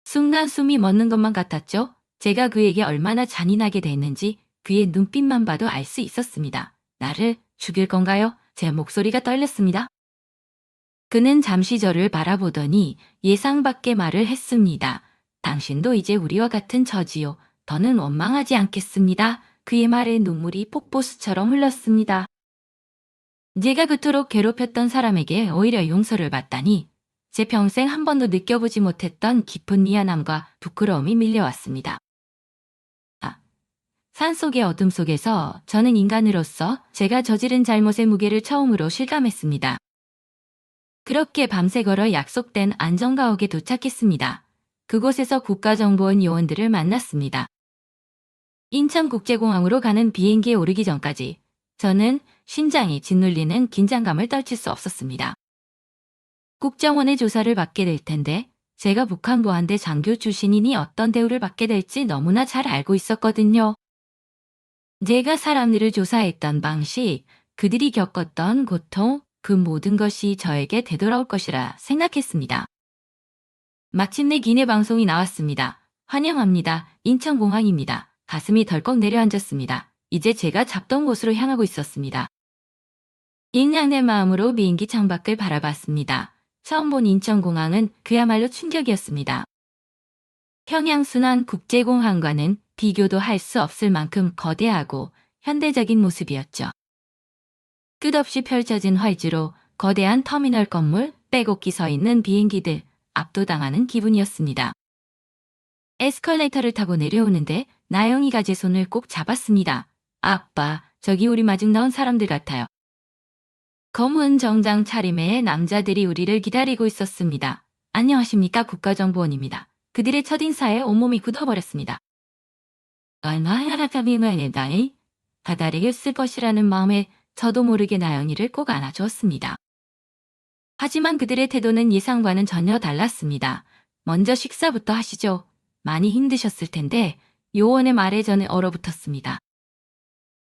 S1: 순간 숨이 멎는 것만 같았죠. 제가 그에게 얼마나 잔인하게 대했는지 그의 눈빛만 봐도 알 수 있었습니다. 나를 죽일 건가요? 제 목소리가 떨렸습니다. 그는 잠시 저를 바라보더니 예상 밖의 말을 했습니다. 당신도 이제 우리와 같은 처지요. 더는 원망하지 않겠습니다. 그의 말에 눈물이 폭포수처럼 흘렀습니다. 제가 그토록 괴롭혔던 사람에게 오히려 용서를 받다니 제 평생 한 번도 느껴보지 못했던 깊은 미안함과 부끄러움이 밀려왔습니다. 산속의 어둠 속에서 저는 인간으로서 제가 저지른 잘못의 무게를 처음으로 실감했습니다. 그렇게 밤새 걸어 약속된 안전가옥에 도착했습니다. 그곳에서 국가정보원 요원들을 만났습니다. 인천국제공항으로 가는 비행기에 오르기 전까지 저는 심장이 짓눌리는 긴장감을 떨칠 수 없었습니다. 국정원의 조사를 받게 될 텐데 제가 북한보안대 장교 출신이니 어떤 대우를 받게 될지 너무나 잘 알고 있었거든요. 제가 사람들을 조사했던 방식, 그들이 겪었던 고통, 그 모든 것이 저에게 되돌아올 것이라 생각했습니다. 마침내 기내 방송이 나왔습니다. 환영합니다. 인천공항입니다. 가슴이 덜컥 내려앉았습니다. 이제 제가 잡던 곳으로 향하고 있었습니다. 인양된 마음으로 비행기 창밖을 바라봤습니다. 처음 본 인천공항은 그야말로 충격이었습니다. 평양순환 국제공항과는 비교도 할 수 없을 만큼 거대하고 현대적인 모습이었죠. 끝없이 펼쳐진 활주로 거대한 터미널 건물, 빼곡히 서 있는 비행기들, 압도당하는 기분이었습니다. 에스컬레이터를 타고 내려오는데 나영이가 제 손을 꼭 잡았습니다. 아빠, 저기 우리 마중 나온 사람들 같아요. 검은 정장 차림의 남자들이 우리를 기다리고 있었습니다. 안녕하십니까, 국가정보원입니다. 그들의 첫인사에 온몸이 굳어버렸습니다. 얼마나 감사합니다이 바다를 쓸 것이라는 마음에 저도 모르게 나영이를 꼭 안아주었습니다. 하지만 그들의 태도는 예상과는 전혀 달랐습니다. 먼저 식사부터 하시죠. 많이 힘드셨을 텐데 요원의 말에 저는 얼어붙었습니다.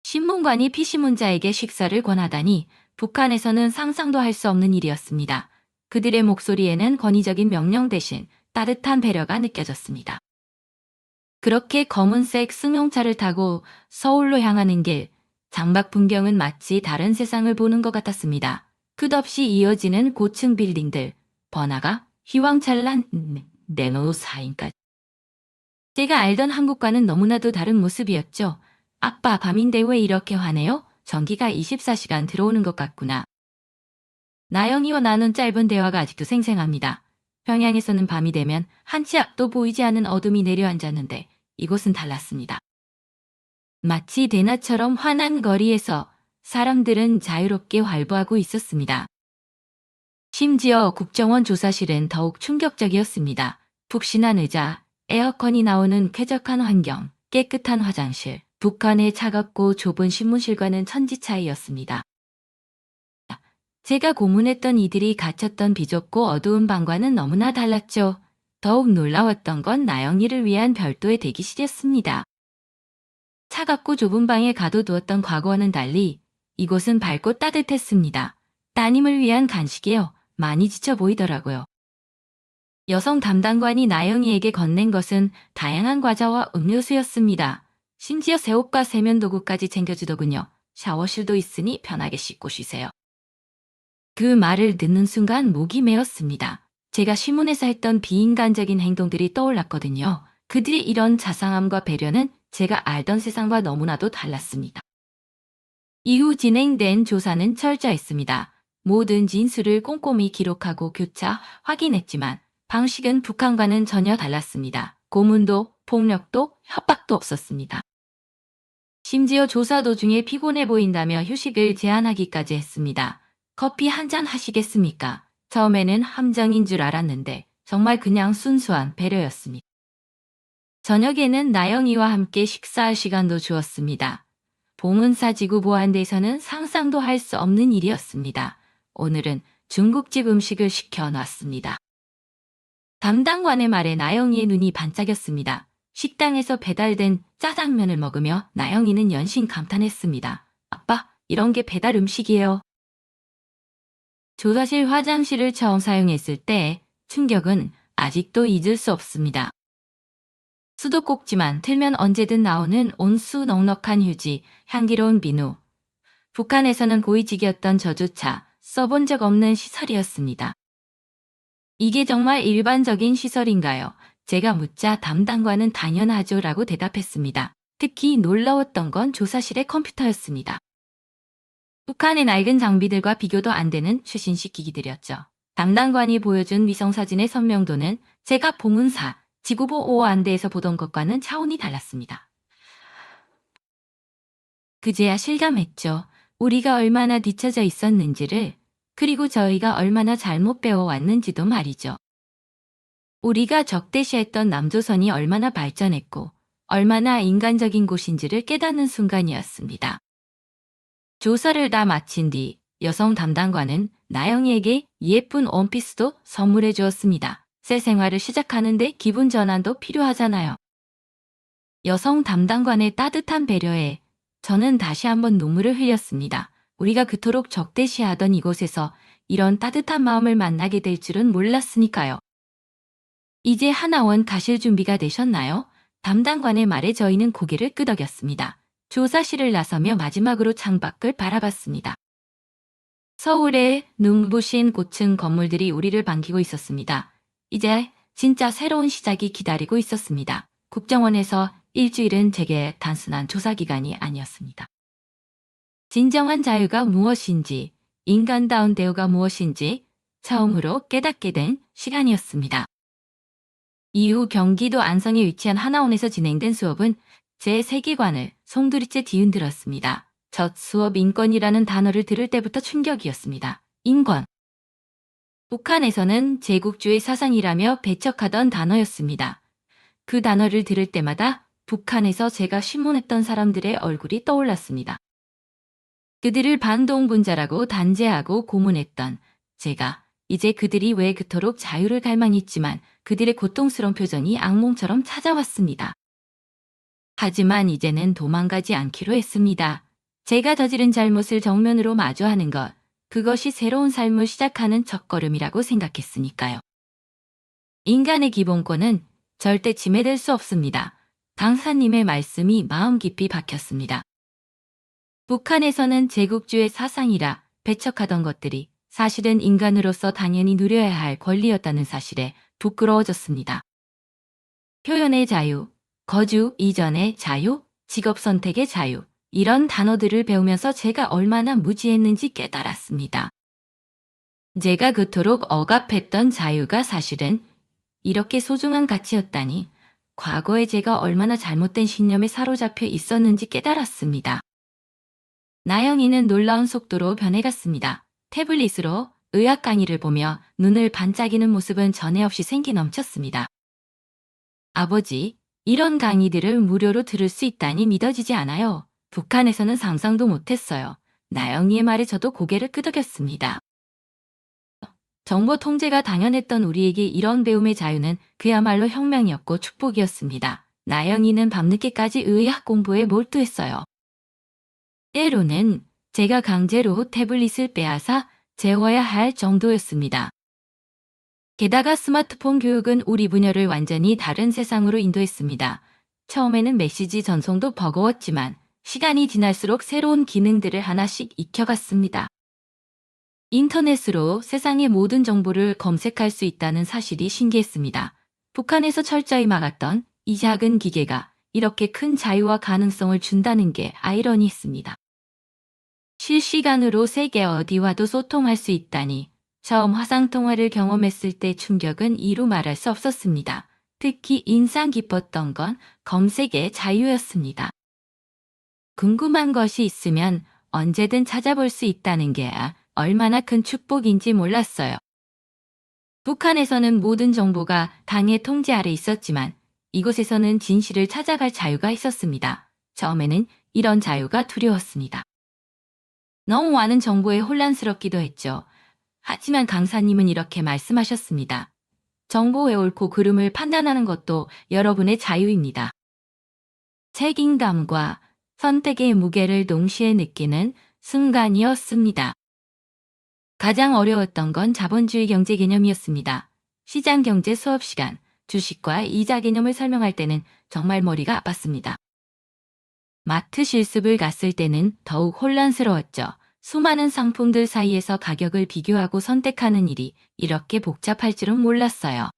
S1: 신문관이 피신문자에게 식사를 권하다니 북한에서는 상상도 할 수 없는 일이었습니다. 그들의 목소리에는 권위적인 명령 대신 따뜻한 배려가 느껴졌습니다. 그렇게 검은색 승용차를 타고 서울로 향하는 길, 장박 풍경은 마치 다른 세상을 보는 것 같았습니다. 끝없이 이어지는 고층 빌딩들, 번화가, 휘황찬란 네노 사인까지. 제가 알던 한국과는 너무나도 다른 모습이었죠. 아빠, 밤인데 왜 이렇게 화내요? 전기가 24시간 들어오는 것 같구나. 나영이와 나눈 짧은 대화가 아직도 생생합니다. 평양에서는 밤이 되면 한 치 앞도 보이지 않는 어둠이 내려앉았는데 이곳은 달랐습니다. 마치 대낮처럼 환한 거리에서 사람들은 자유롭게 활보하고 있었습니다. 심지어 국정원 조사실은 더욱 충격적이었습니다. 푹신한 의자, 에어컨이 나오는 쾌적한 환경, 깨끗한 화장실, 북한의 차갑고 좁은 신문실과는 천지 차이였습니다. 제가 고문했던 이들이 갇혔던 비좁고 어두운 방과는 너무나 달랐죠. 더욱 놀라웠던 건 나영이를 위한 별도의 대기실이었습니다. 차갑고 좁은 방에 가둬두었던 과거와는 달리 이곳은 밝고 따뜻했습니다. 따님을 위한 간식이요. 많이 지쳐 보이더라고요. 여성 담당관이 나영이에게 건넨 것은 다양한 과자와 음료수였습니다. 심지어 새 옷과 세면도구까지 챙겨주더군요. 샤워실도 있으니 편하게 씻고 쉬세요. 그 말을 듣는 순간 목이 메었습니다. 제가 신문에서 했던 비인간적인 행동들이 떠올랐거든요. 그들의 이런 자상함과 배려는 제가 알던 세상과 너무나도 달랐습니다. 이후 진행된 조사는 철저했습니다. 모든 진술을 꼼꼼히 기록하고 교차 확인했지만 방식은 북한과는 전혀 달랐습니다. 고문도 폭력도 협박도 없었습니다. 심지어 조사 도중에 피곤해 보인다며 휴식을 제안하기까지 했습니다. 커피 한 잔 하시겠습니까? 처음에는 함정인 줄 알았는데 정말 그냥 순수한 배려였습니다. 저녁에는 나영이와 함께 식사할 시간도 주었습니다. 봉은사지구 보안대에서는 상상도 할 수 없는 일이었습니다. 오늘은 중국집 음식을 시켜놨습니다. 담당관의 말에 나영이의 눈이 반짝였습니다. 식당에서 배달된 짜장면을 먹으며 나영이는 연신 감탄했습니다. 아빠, 이런 게 배달 음식이에요. 조사실 화장실을 처음 사용했을 때 충격은 아직도 잊을 수 없습니다. 수도꼭지만 틀면 언제든 나오는 온수 넉넉한 휴지, 향기로운 비누. 북한에서는 고위직이었던 저조차 써본 적 없는 시설이었습니다. 이게 정말 일반적인 시설인가요? 제가 묻자 담당관은 당연하죠 라고 대답했습니다. 특히 놀라웠던 건 조사실의 컴퓨터였습니다. 북한의 낡은 장비들과 비교도 안 되는 최신식 기기들이었죠. 담당관이 보여준 위성사진의 선명도는 제가 봉은사, 지구보 5안대에서 보던 것과는 차원이 달랐습니다. 그제야 실감했죠. 우리가 얼마나 뒤처져 있었는지를, 그리고 저희가 얼마나 잘못 배워왔는지도 말이죠. 우리가 적대시했던 남조선이 얼마나 발전했고 얼마나 인간적인 곳인지를 깨닫는 순간이었습니다. 조사를 다 마친 뒤 여성 담당관은 나영이에게 예쁜 원피스도 선물해 주었습니다. 새 생활을 시작하는데 기분 전환도 필요하잖아요. 여성 담당관의 따뜻한 배려에 저는 다시 한번 눈물을 흘렸습니다. 우리가 그토록 적대시하던 이곳에서 이런 따뜻한 마음을 만나게 될 줄은 몰랐으니까요. 이제 하나원 가실 준비가 되셨나요? 담당관의 말에 저희는 고개를 끄덕였습니다. 조사실을 나서며 마지막으로 창밖을 바라봤습니다. 서울의 눈부신 고층 건물들이 우리를 반기고 있었습니다. 이제 진짜 새로운 시작이 기다리고 있었습니다. 국정원에서 일주일은 제게 단순한 조사 기간이 아니었습니다. 진정한 자유가 무엇인지, 인간다운 대우가 무엇인지 처음으로 깨닫게 된 시간이었습니다. 이후 경기도 안성에 위치한 하나원에서 진행된 수업은 제 세계관을 송두리째 뒤흔들었습니다. 첫 수업 인권이라는 단어를 들을 때부터 충격이었습니다. 인권. 북한에서는 제국주의 사상이라며 배척하던 단어였습니다. 그 단어를 들을 때마다 북한에서 제가 신문했던 사람들의 얼굴이 떠올랐습니다. 그들을 반동분자라고 단죄하고 고문했던 제가 이제 그들이 왜 그토록 자유를 갈망했지만 그들의 고통스러운 표정이 악몽처럼 찾아왔습니다. 하지만 이제는 도망가지 않기로 했습니다. 제가 저지른 잘못을 정면으로 마주하는 것, 그것이 새로운 삶을 시작하는 첫걸음이라고 생각했으니까요. 인간의 기본권은 절대 침해될 수 없습니다. 강사님의 말씀이 마음 깊이 박혔습니다. 북한에서는 제국주의 사상이라 배척하던 것들이 사실은 인간으로서 당연히 누려야 할 권리였다는 사실에 부끄러워졌습니다. 표현의 자유, 거주 이전의 자유, 직업 선택의 자유, 이런 단어들을 배우면서 제가 얼마나 무지했는지 깨달았습니다. 제가 그토록 억압했던 자유가 사실은 이렇게 소중한 가치였다니, 과거에 제가 얼마나 잘못된 신념에 사로잡혀 있었는지 깨달았습니다. 나영이는 놀라운 속도로 변해갔습니다. 태블릿으로 의학 강의를 보며 눈을 반짝이는 모습은 전에 없이 생기 넘쳤습니다. 아버지, 이런 강의들을 무료로 들을 수 있다니 믿어지지 않아요. 북한에서는 상상도 못했어요. 나영이의 말에 저도 고개를 끄덕였습니다. 정보 통제가 당연했던 우리에게 이런 배움의 자유는 그야말로 혁명이었고 축복이었습니다. 나영이는 밤늦게까지 의학 공부에 몰두했어요. 때로는 제가 강제로 태블릿을 빼앗아 재워야 할 정도였습니다. 게다가 스마트폰 교육은 우리 부녀를 완전히 다른 세상으로 인도했습니다. 처음에는 메시지 전송도 버거웠지만 시간이 지날수록 새로운 기능들을 하나씩 익혀갔습니다. 인터넷으로 세상의 모든 정보를 검색할 수 있다는 사실이 신기했습니다. 북한에서 철저히 막았던 이 작은 기계가 이렇게 큰 자유와 가능성을 준다는 게 아이러니했습니다. 실시간으로 세계 어디와도 소통할 수 있다니 처음 화상통화를 경험했을 때 충격은 이루 말할 수 없었습니다. 특히 인상 깊었던 건 검색의 자유였습니다. 궁금한 것이 있으면 언제든 찾아볼 수 있다는 게 얼마나 큰 축복인지 몰랐어요. 북한에서는 모든 정보가 당의 통제 아래 있었지만 이곳에서는 진실을 찾아갈 자유가 있었습니다. 처음에는 이런 자유가 두려웠습니다. 너무 많은 정보에 혼란스럽기도 했죠. 하지만 강사님은 이렇게 말씀하셨습니다. 정보의 옳고 그름을 판단하는 것도 여러분의 자유입니다. 책임감과 선택의 무게를 동시에 느끼는 순간이었습니다. 가장 어려웠던 건 자본주의 경제 개념이었습니다. 시장 경제 수업 시간, 주식과 이자 개념을 설명할 때는 정말 머리가 아팠습니다. 마트 실습을 갔을 때는 더욱 혼란스러웠죠. 수많은 상품들 사이에서 가격을 비교하고 선택하는 일이 이렇게 복잡할 줄은 몰랐어요.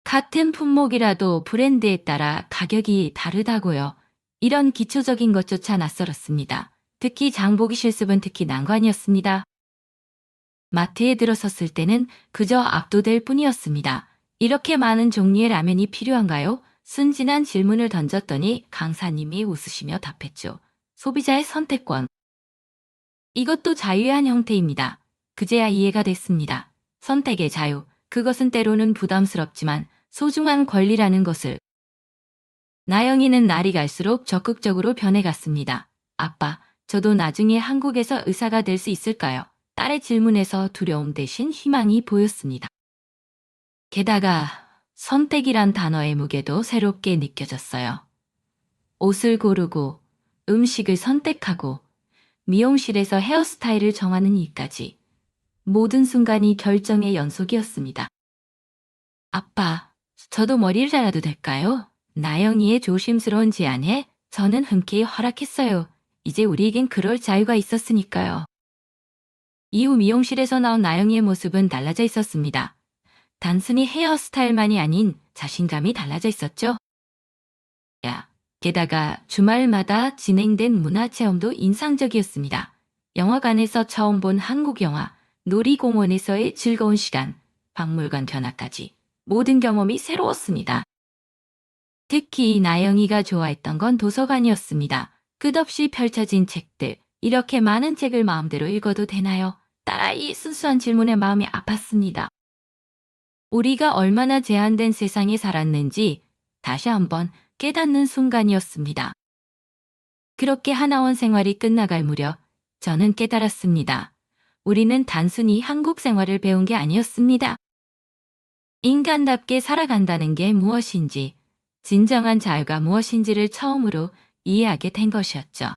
S1: 같은 품목이라도 브랜드에 따라 가격이 다르다고요. 이런 기초적인 것조차 낯설었습니다. 특히 장보기 실습은 특히 난관이었습니다. 마트에 들어섰을 때는 그저 압도될 뿐이었습니다. 이렇게 많은 종류의 라면이 필요한가요? 순진한 질문을 던졌더니 강사님이 웃으시며 답했죠. 소비자의 선택권. 이것도 자유의 한 형태입니다. 그제야 이해가 됐습니다. 선택의 자유. 그것은 때로는 부담스럽지만 소중한 권리라는 것을. 나영이는 날이 갈수록 적극적으로 변해갔습니다. 아빠, 저도 나중에 한국에서 의사가 될 수 있을까요? 딸의 질문에서 두려움 대신 희망이 보였습니다. 게다가 선택이란 단어의 무게도 새롭게 느껴졌어요. 옷을 고르고, 음식을 선택하고, 미용실에서 헤어스타일을 정하는 일까지 모든 순간이 결정의 연속이었습니다. 아빠, 저도 머리를 잘라도 될까요? 나영이의 조심스러운 제안에 저는 흔쾌히 허락했어요. 이제 우리에겐 그럴 자유가 있었으니까요. 이후 미용실에서 나온 나영이의 모습은 달라져 있었습니다. 단순히 헤어스타일만이 아닌 자신감이 달라져 있었죠. 게다가 주말마다 진행된 문화체험도 인상적이었습니다. 영화관에서 처음 본 한국 영화, 놀이공원에서의 즐거운 시간, 박물관 견학까지 모든 경험이 새로웠습니다. 특히 나영이가 좋아했던 건 도서관이었습니다. 끝없이 펼쳐진 책들, 이렇게 많은 책을 마음대로 읽어도 되나요? 딸아이 순수한 질문에 마음이 아팠습니다. 우리가 얼마나 제한된 세상에 살았는지 다시 한번 깨닫는 순간이었습니다. 그렇게 하나원 생활이 끝나갈 무렵 저는 깨달았습니다. 우리는 단순히 한국 생활을 배운 게 아니었습니다. 인간답게 살아간다는 게 무엇인지, 진정한 자유가 무엇인지를 처음으로 이해하게 된 것이었죠.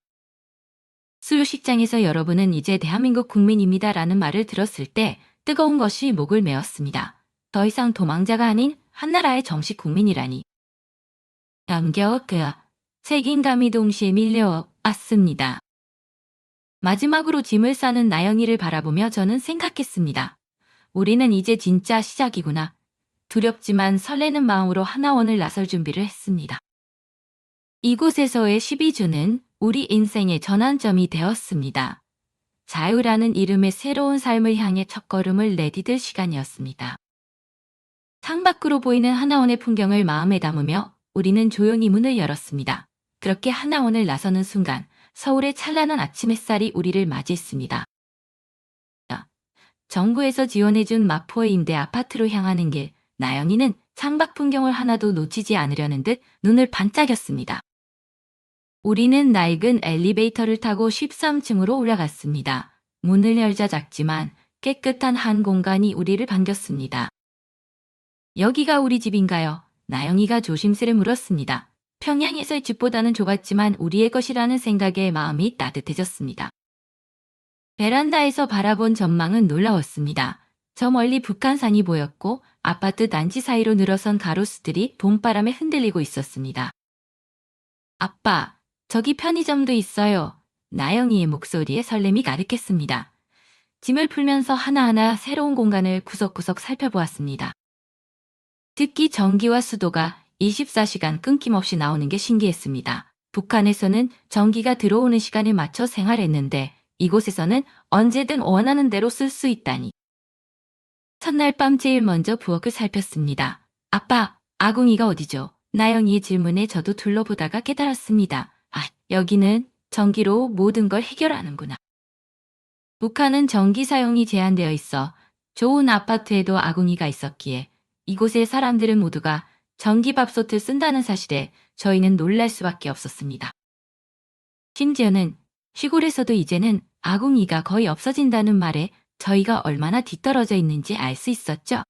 S1: 수요식장에서 여러분은 이제 대한민국 국민입니다라는 말을 들었을 때 뜨거운 것이 목을 메었습니다. 더 이상 도망자가 아닌 한나라의 정식 국민이라니. 책임감이 동시에 밀려왔습니다. 마지막으로 짐을 싸는 나영이를 바라보며 저는 생각했습니다. 우리는 이제 진짜 시작이구나. 두렵지만 설레는 마음으로 하나원을 나설 준비를 했습니다. 이곳에서의 12주는 우리 인생의 전환점이 되었습니다. 자유라는 이름의 새로운 삶을 향해 첫걸음을 내디딜 시간이었습니다. 창밖으로 보이는 하나원의 풍경을 마음에 담으며 우리는 조용히 문을 열었습니다. 그렇게 하나원을 나서는 순간 서울의 찬란한 아침 햇살이 우리를 맞이했습니다. 정부에서 지원해준 마포의 임대 아파트로 향하는 길, 나영이는 창밖 풍경을 하나도 놓치지 않으려는 듯 눈을 반짝였습니다. 우리는 낡은 엘리베이터를 타고 13층으로 올라갔습니다. 문을 열자 작지만 깨끗한 한 공간이 우리를 반겼습니다. 여기가 우리 집인가요? 나영이가 조심스레 물었습니다. 평양에서의 집보다는 좁았지만 우리의 것이라는 생각에 마음이 따뜻해졌습니다. 베란다에서 바라본 전망은 놀라웠습니다. 저 멀리 북한산이 보였고 아파트 단지 사이로 늘어선 가로수들이 봄바람에 흔들리고 있었습니다. 아빠, 저기 편의점도 있어요. 나영이의 목소리에 설렘이 가득했습니다. 짐을 풀면서 하나하나 새로운 공간을 구석구석 살펴보았습니다. 특히 전기와 수도가 24시간 끊김없이 나오는 게 신기했습니다. 북한에서는 전기가 들어오는 시간에 맞춰 생활했는데 이곳에서는 언제든 원하는 대로 쓸 수 있다니. 첫날 밤 제일 먼저 부엌을 살폈습니다. 아빠, 아궁이가 어디죠? 나영이의 질문에 저도 둘러보다가 깨달았습니다. 아, 여기는 전기로 모든 걸 해결하는구나. 북한은 전기 사용이 제한되어 있어 좋은 아파트에도 아궁이가 있었기에 이곳의 사람들은 모두가 전기밥솥을 쓴다는 사실에 저희는 놀랄 수밖에 없었습니다. 심지어는 시골에서도 이제는 아궁이가 거의 없어진다는 말에 저희가 얼마나 뒤떨어져 있는지 알 수 있었죠.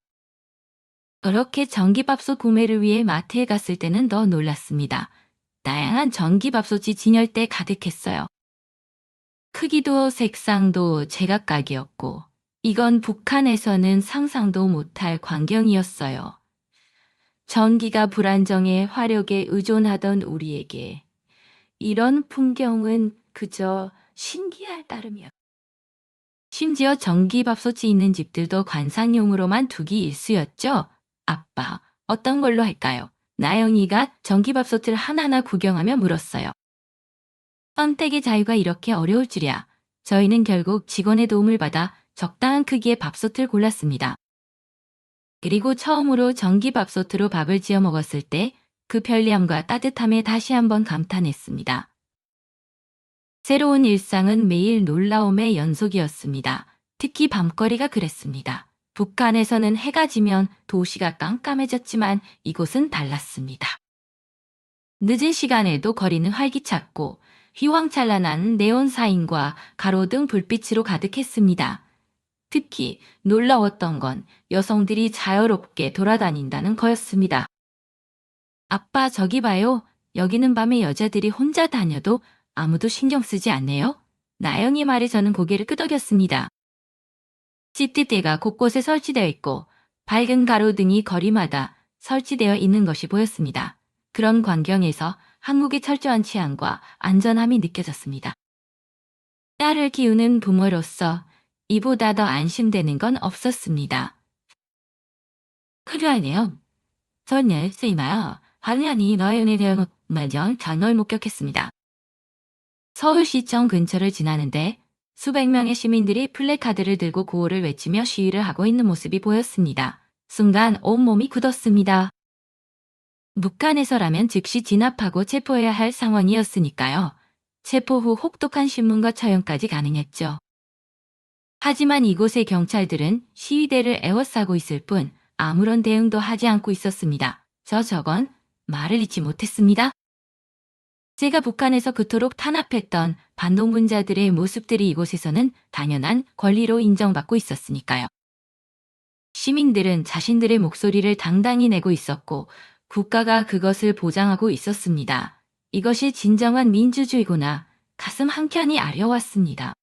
S1: 그렇게 전기밥솥 구매를 위해 마트에 갔을 때는 더 놀랐습니다. 다양한 전기밥솥이 진열대 가득했어요. 크기도 색상도 제각각이었고 이건 북한에서는 상상도 못할 광경이었어요. 전기가 불안정해 화력에 의존하던 우리에게 이런 풍경은 그저 신기할 따름이었. 심지어 전기밥솥이 있는 집들도 관상용으로만 두기 일쑤였죠. 아빠, 어떤 걸로 할까요? 나영이가 전기밥솥을 하나하나 구경하며 물었어요. 선택의 자유가 이렇게 어려울 줄이야. 저희는 결국 직원의 도움을 받아 적당한 크기의 밥솥을 골랐습니다. 그리고 처음으로 전기밥솥으로 밥을 지어 먹었을 때 그 편리함과 따뜻함에 다시 한번 감탄했습니다. 새로운 일상은 매일 놀라움의 연속이었습니다. 특히 밤거리가 그랬습니다. 북한에서는 해가 지면 도시가 깜깜해졌지만 이곳은 달랐습니다. 늦은 시간에도 거리는 활기찼고 휘황찬란한 네온 사인과 가로등 불빛으로 가득했습니다. 특히 놀라웠던 건 여성들이 자유롭게 돌아다닌다는 거였습니다. 아빠, 저기 봐요. 여기는 밤에 여자들이 혼자 다녀도 아무도 신경 쓰지 않네요. 나영이 말에 저는 고개를 끄덕였습니다. CCTV가 곳곳에 설치되어 있고 밝은 가로등이 거리마다 설치되어 있는 것이 보였습니다. 그런 광경에서 한국의 철저한 치안과 안전함이 느껴졌습니다. 딸을 키우는 부모로서 이보다 더 안심되는 건 없었습니다. 그러네요. 전날 쓰이마요. 화면이 너연에 대한 매정 장을 목격했습니다. 서울시청 근처를 지나는데 수백 명의 시민들이 플래카드를 들고 구호를 외치며 시위를 하고 있는 모습이 보였습니다. 순간 온몸이 굳었습니다. 북한에서라면 즉시 진압하고 체포해야 할 상황이었으니까요. 체포 후 혹독한 신문과 처형까지 가능했죠. 하지만 이곳의 경찰들은 시위대를 에워싸고 있을 뿐 아무런 대응도 하지 않고 있었습니다. 저건 말을 잊지 못했습니다. 제가 북한에서 그토록 탄압했던 반동분자들의 모습들이 이곳에서는 당연한 권리로 인정받고 있었으니까요. 시민들은 자신들의 목소리를 당당히 내고 있었고 국가가 그것을 보장하고 있었습니다. 이것이 진정한 민주주의구나. 가슴 한켠이 아려왔습니다.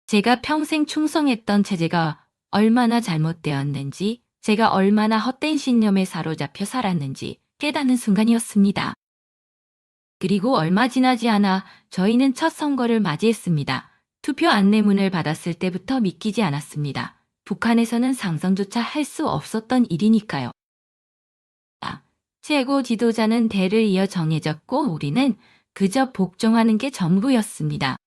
S1: 제가 평생 충성했던 체제가 얼마나 잘못되었는지, 제가 얼마나 헛된 신념에 사로잡혀 살았는지 깨닫는 순간이었습니다. 그리고 얼마 지나지 않아 저희는 첫 선거를 맞이했습니다. 투표 안내문을 받았을 때부터 믿기지 않았습니다. 북한에서는 상상조차 할 수 없었던 일이니까요. 최고 지도자는 대를 이어 정해졌고 우리는 그저 복종하는 게 전부였습니다.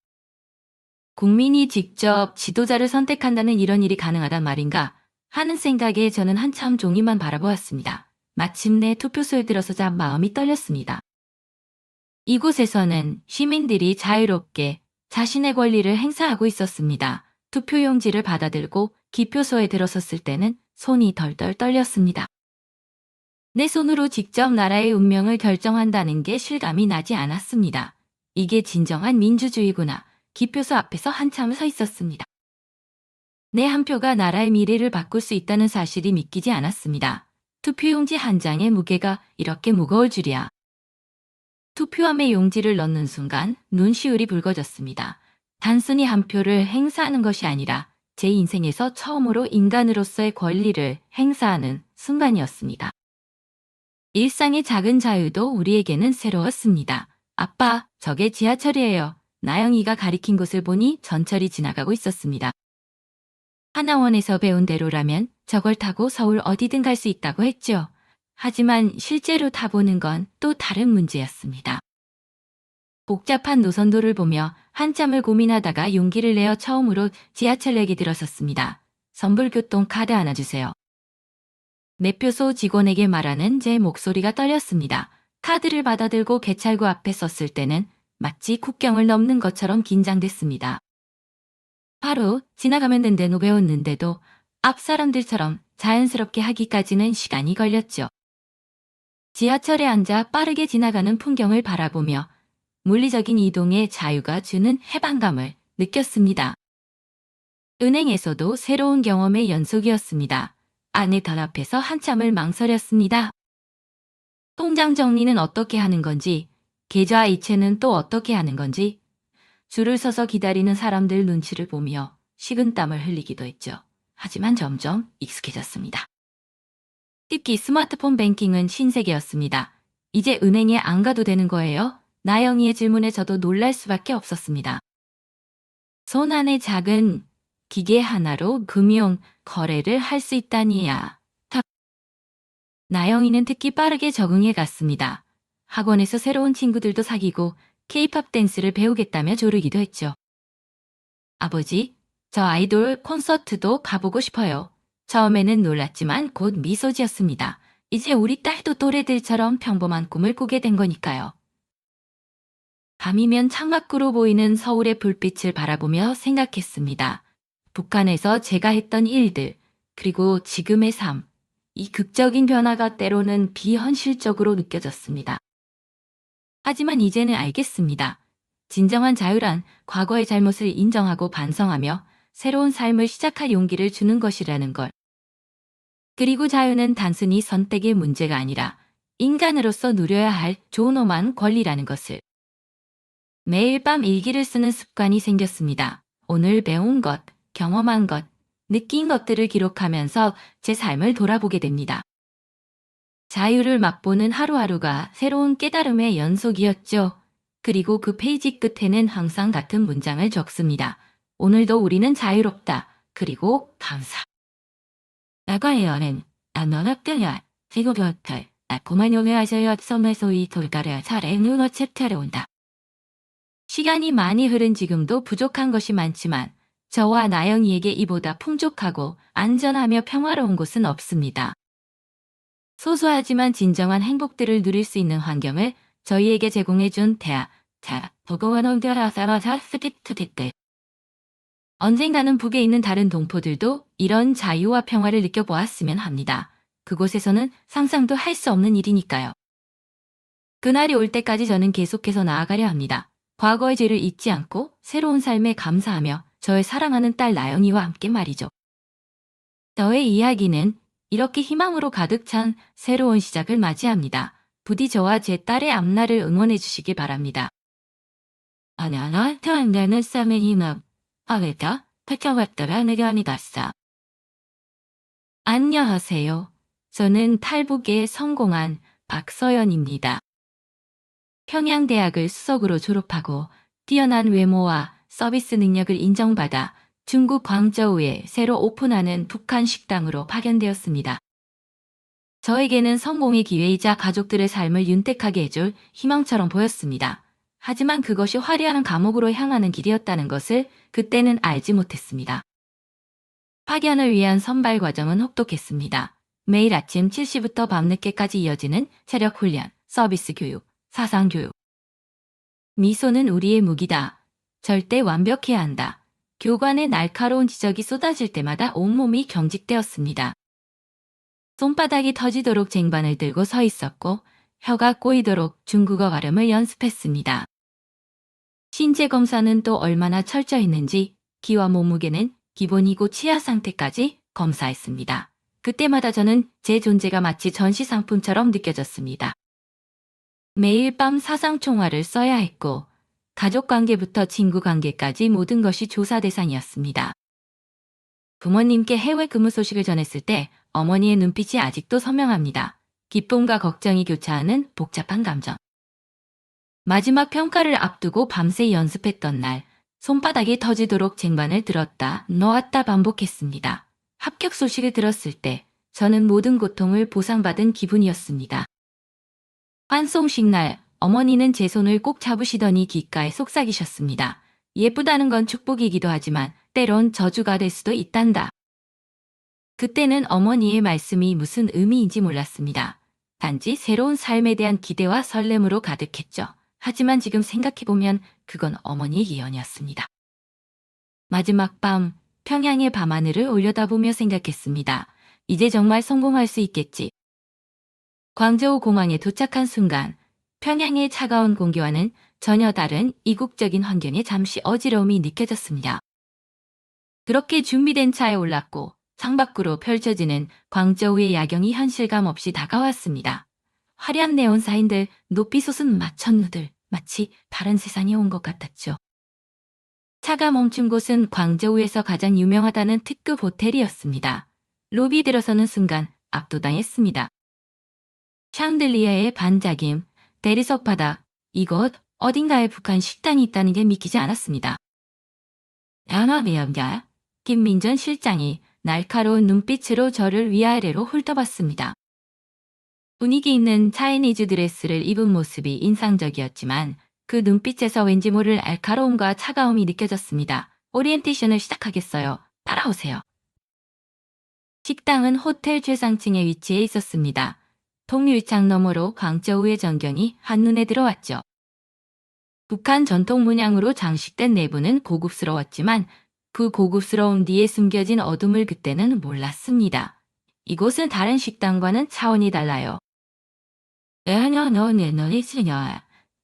S1: 국민이 직접 지도자를 선택한다는 이런 일이 가능하단 말인가 하는 생각에 저는 한참 종이만 바라보았습니다. 마침내 투표소에 들어서자 마음이 떨렸습니다. 이곳에서는 시민들이 자유롭게 자신의 권리를 행사하고 있었습니다. 투표용지를 받아들고 기표소에 들어섰을 때는 손이 덜덜 떨렸습니다. 내 손으로 직접 나라의 운명을 결정한다는 게 실감이 나지 않았습니다. 이게 진정한 민주주의구나. 기표소 앞에서 한참 서 있었습니다. 내 한 표가 나라의 미래를 바꿀 수 있다는 사실이 믿기지 않았습니다. 투표용지 한 장의 무게가 이렇게 무거울 줄이야. 투표함에 용지를 넣는 순간 눈시울이 붉어졌습니다. 단순히 한 표를 행사하는 것이 아니라 제 인생에서 처음으로 인간으로서의 권리를 행사하는 순간이었습니다. 일상의 작은 자유도 우리에게는 새로웠습니다. 아빠, 저게 지하철이에요. 나영이가 가리킨 곳을 보니 전철이 지나가고 있었습니다. 하나원에서 배운 대로라면 저걸 타고 서울 어디든 갈 수 있다고 했죠. 하지만 실제로 타보는 건 또 다른 문제였습니다. 복잡한 노선도를 보며 한참을 고민하다가 용기를 내어 처음으로 지하철역에 들어섰습니다. 선불교통 카드 하나 주세요. 매표소 직원에게 말하는 제 목소리가 떨렸습니다. 카드를 받아들고 개찰구 앞에 섰을 때는 마치 국경을 넘는 것처럼 긴장됐습니다. 바로 지나가면 된다고 배웠는데도 앞 사람들처럼 자연스럽게 하기까지는 시간이 걸렸죠. 지하철에 앉아 빠르게 지나가는 풍경을 바라보며 물리적인 이동의 자유가 주는 해방감을 느꼈습니다. 은행에서도 새로운 경험의 연속이었습니다. 아내 단 앞에서 한참을 망설였습니다. 통장 정리는 어떻게 하는 건지, 계좌 이체는 또 어떻게 하는 건지, 줄을 서서 기다리는 사람들 눈치를 보며 식은땀을 흘리기도 했죠. 하지만 점점 익숙해졌습니다. 특히 스마트폰 뱅킹은 신세계였습니다. 이제 은행에 안 가도 되는 거예요? 나영이의 질문에 저도 놀랄 수밖에 없었습니다. 손 안의 작은 기계 하나로 금융 거래를 할 수 있다니야. 나영이는 특히 빠르게 적응해 갔습니다. 학원에서 새로운 친구들도 사귀고 케이팝 댄스를 배우겠다며 조르기도 했죠. 아버지, 저 아이돌 콘서트도 가보고 싶어요. 처음에는 놀랐지만 곧 미소 지었습니다. 이제 우리 딸도 또래들처럼 평범한 꿈을 꾸게 된 거니까요. 밤이면 창밖으로 보이는 서울의 불빛을 바라보며 생각했습니다. 북한에서 제가 했던 일들, 그리고 지금의 삶, 이 극적인 변화가 때로는 비현실적으로 느껴졌습니다. 하지만 이제는 알겠습니다. 진정한 자유란 과거의 잘못을 인정하고 반성하며 새로운 삶을 시작할 용기를 주는 것이라는 걸. 그리고 자유는 단순히 선택의 문제가 아니라 인간으로서 누려야 할 존엄한 권리라는 것을. 매일 밤 일기를 쓰는 습관이 생겼습니다. 오늘 배운 것, 경험한 것, 느낀 것들을 기록하면서 제 삶을 돌아보게 됩니다. 자유를 맛보는 하루하루가 새로운 깨달음의 연속이었죠. 그리고 그 페이지 끝에는 항상 같은 문장을 적습니다. 오늘도 우리는 자유롭다. 그리고 감사. 나가의 여행, 너학교야, 지구교탈, 고만요매하셔야 섬에서 이 돌가래 차례 누어 챕터에 온다. 시간이 많이 흐른 지금도 부족한 것이 많지만 저와 나영이에게 이보다 풍족하고 안전하며 평화로운 곳은 없습니다. 소소하지만 진정한 행복들을 누릴 수 있는 환경을 저희에게 제공해준 버거원원드라사라사 스틱트댓글. 언젠가는 북에 있는 다른 동포들도 이런 자유와 평화를 느껴보았으면 합니다. 그곳에서는 상상도 할 수 없는 일이니까요. 그날이 올 때까지 저는 계속해서 나아가려 합니다. 과거의 죄를 잊지 않고 새로운 삶에 감사하며 저의 사랑하는 딸 나영이와 함께 말이죠. 저의 이야기는 이렇게 희망으로 가득 찬 새로운 시작을 맞이합니다. 부디 저와 제 딸의 앞날을 응원해 주시기 바랍니다. 아냐나 태안되는 쌈의 희망. 아베다 패켜왔더라 내견이 났어. 안녕하세요. 저는 탈북에 성공한 박서연입니다. 평양대학을 수석으로 졸업하고 뛰어난 외모와 서비스 능력을 인정받아 중국 광저우에 새로 오픈하는 북한 식당으로 파견되었습니다. 저에게는 성공의 기회이자 가족들의 삶을 윤택하게 해줄 희망처럼 보였습니다. 하지만 그것이 화려한 감옥으로 향하는 길이었다는 것을 그때는 알지 못했습니다. 파견을 위한 선발 과정은 혹독했습니다. 매일 아침 7시부터 밤늦게까지 이어지는 체력 훈련, 서비스 교육, 사상 교육. 미소는 우리의 무기다. 절대 완벽해야 한다. 교관의 날카로운 지적이 쏟아질 때마다 온몸이 경직되었습니다. 손바닥이 터지도록 쟁반을 들고 서 있었고 혀가 꼬이도록 중국어 발음을 연습했습니다. 신체 검사는 또 얼마나 철저했는지 키와 몸무게는 기본이고 치아 상태까지 검사했습니다. 그때마다 저는 제 존재가 마치 전시 상품처럼 느껴졌습니다. 매일 밤 사상총화를 써야 했고 가족관계부터 친구관계까지 모든 것이 조사 대상이었습니다. 부모님께 해외 근무 소식을 전했을 때 어머니의 눈빛이 아직도 선명합니다. 기쁨과 걱정이 교차하는 복잡한 감정. 마지막 평가를 앞두고 밤새 연습했던 날, 손바닥이 터지도록 쟁반을 들었다 놓았다 반복했습니다. 합격 소식을 들었을 때 저는 모든 고통을 보상받은 기분이었습니다. 환송식 날, 어머니는 제 손을 꼭 잡으시더니 귓가에 속삭이셨습니다. 예쁘다는 건 축복이기도 하지만 때론 저주가 될 수도 있단다. 그때는 어머니의 말씀이 무슨 의미인지 몰랐습니다. 단지 새로운 삶에 대한 기대와 설렘으로 가득했죠. 하지만 지금 생각해보면 그건 어머니의 예언이었습니다. 마지막 밤, 평양의 밤하늘을 올려다보며 생각했습니다. 이제 정말 성공할 수 있겠지. 광저우 공항에 도착한 순간, 평양의 차가운 공기와는 전혀 다른 이국적인 환경에 잠시 어지러움이 느껴졌습니다. 그렇게 준비된 차에 올랐고 창밖으로 펼쳐지는 광저우의 야경이 현실감 없이 다가왔습니다. 화려한 네온 사인들, 높이 솟은 마천루들, 마치 다른 세상에 온 것 같았죠. 차가 멈춘 곳은 광저우에서 가장 유명하다는 특급 호텔이었습니다. 로비 들어서는 순간 압도당했습니다. 샹들리에의 반짝임, 대리석 바닥, 이곳 어딘가에 북한 식당이 있다는 게 믿기지 않았습니다. 야마비엄야 김민전 실장이 날카로운 눈빛으로 저를 위아래로 훑어봤습니다. 분위기 있는 차이니즈 드레스를 입은 모습이 인상적이었지만 그 눈빛에서 왠지 모를 알카로움과 차가움이 느껴졌습니다. 오리엔테이션을 시작하겠어요. 따라오세요. 식당은 호텔 최상층에 위치해 있었습니다. 통유리창 너머로 광저우의 전경이 한눈에 들어왔죠. 북한 전통 문양으로 장식된 내부는 고급스러웠지만 그 고급스러움 뒤에 숨겨진 어둠을 그때는 몰랐습니다. 이곳은 다른 식당과는 차원이 달라요.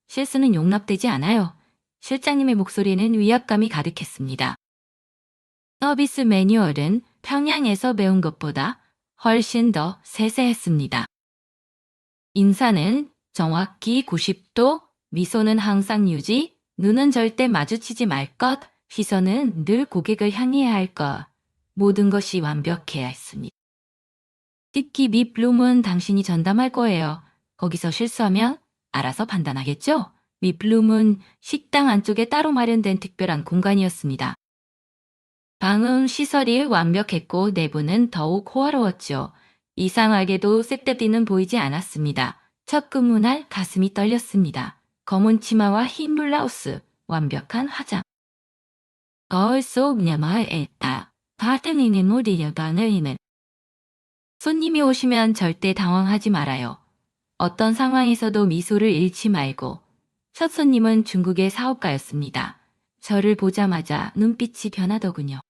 S1: 실수는 용납되지 않아요. 실장님의 목소리는 위압감이 가득했습니다. 서비스 매뉴얼은 평양에서 배운 것보다 훨씬 더 세세했습니다. 인사는 정확히 90도, 미소는 항상 유지, 눈은 절대 마주치지 말 것, 시선은 늘 고객을 향해야 할 것. 모든 것이 완벽해야 했습니다. 특히 밉블룸은 당신이 전담할 거예요. 거기서 실수하면 알아서 판단하겠죠? 밉블룸은 식당 안쪽에 따로 마련된 특별한 공간이었습니다. 방음 시설이 완벽했고 내부는 더욱 호화로웠죠. 이상하게도 셋대비는 보이지 않았습니다. 첫 근무날 가슴이 떨렸습니다. 검은 치마와 흰 블라우스, 완벽한 화장. 거울 속 야마에 있다. 바탕이는 무리여가는 손님이 오시면 절대 당황하지 말아요. 어떤 상황에서도 미소를 잃지 말고. 첫 손님은 중국의 사업가였습니다. 저를 보자마자 눈빛이 변하더군요.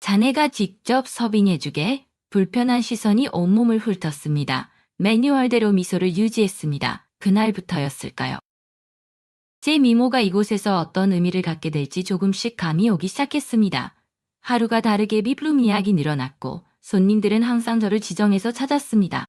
S1: 자네가 직접 서빙해주게. 불편한 시선이 온몸을 훑었습니다. 매뉴얼대로 미소를 유지했습니다. 그날부터였을까요? 제 미모가 이곳에서 어떤 의미를 갖게 될지 조금씩 감이 오기 시작했습니다. 하루가 다르게 비블룸 예약이 늘어났고 손님들은 항상 저를 지정해서 찾았습니다.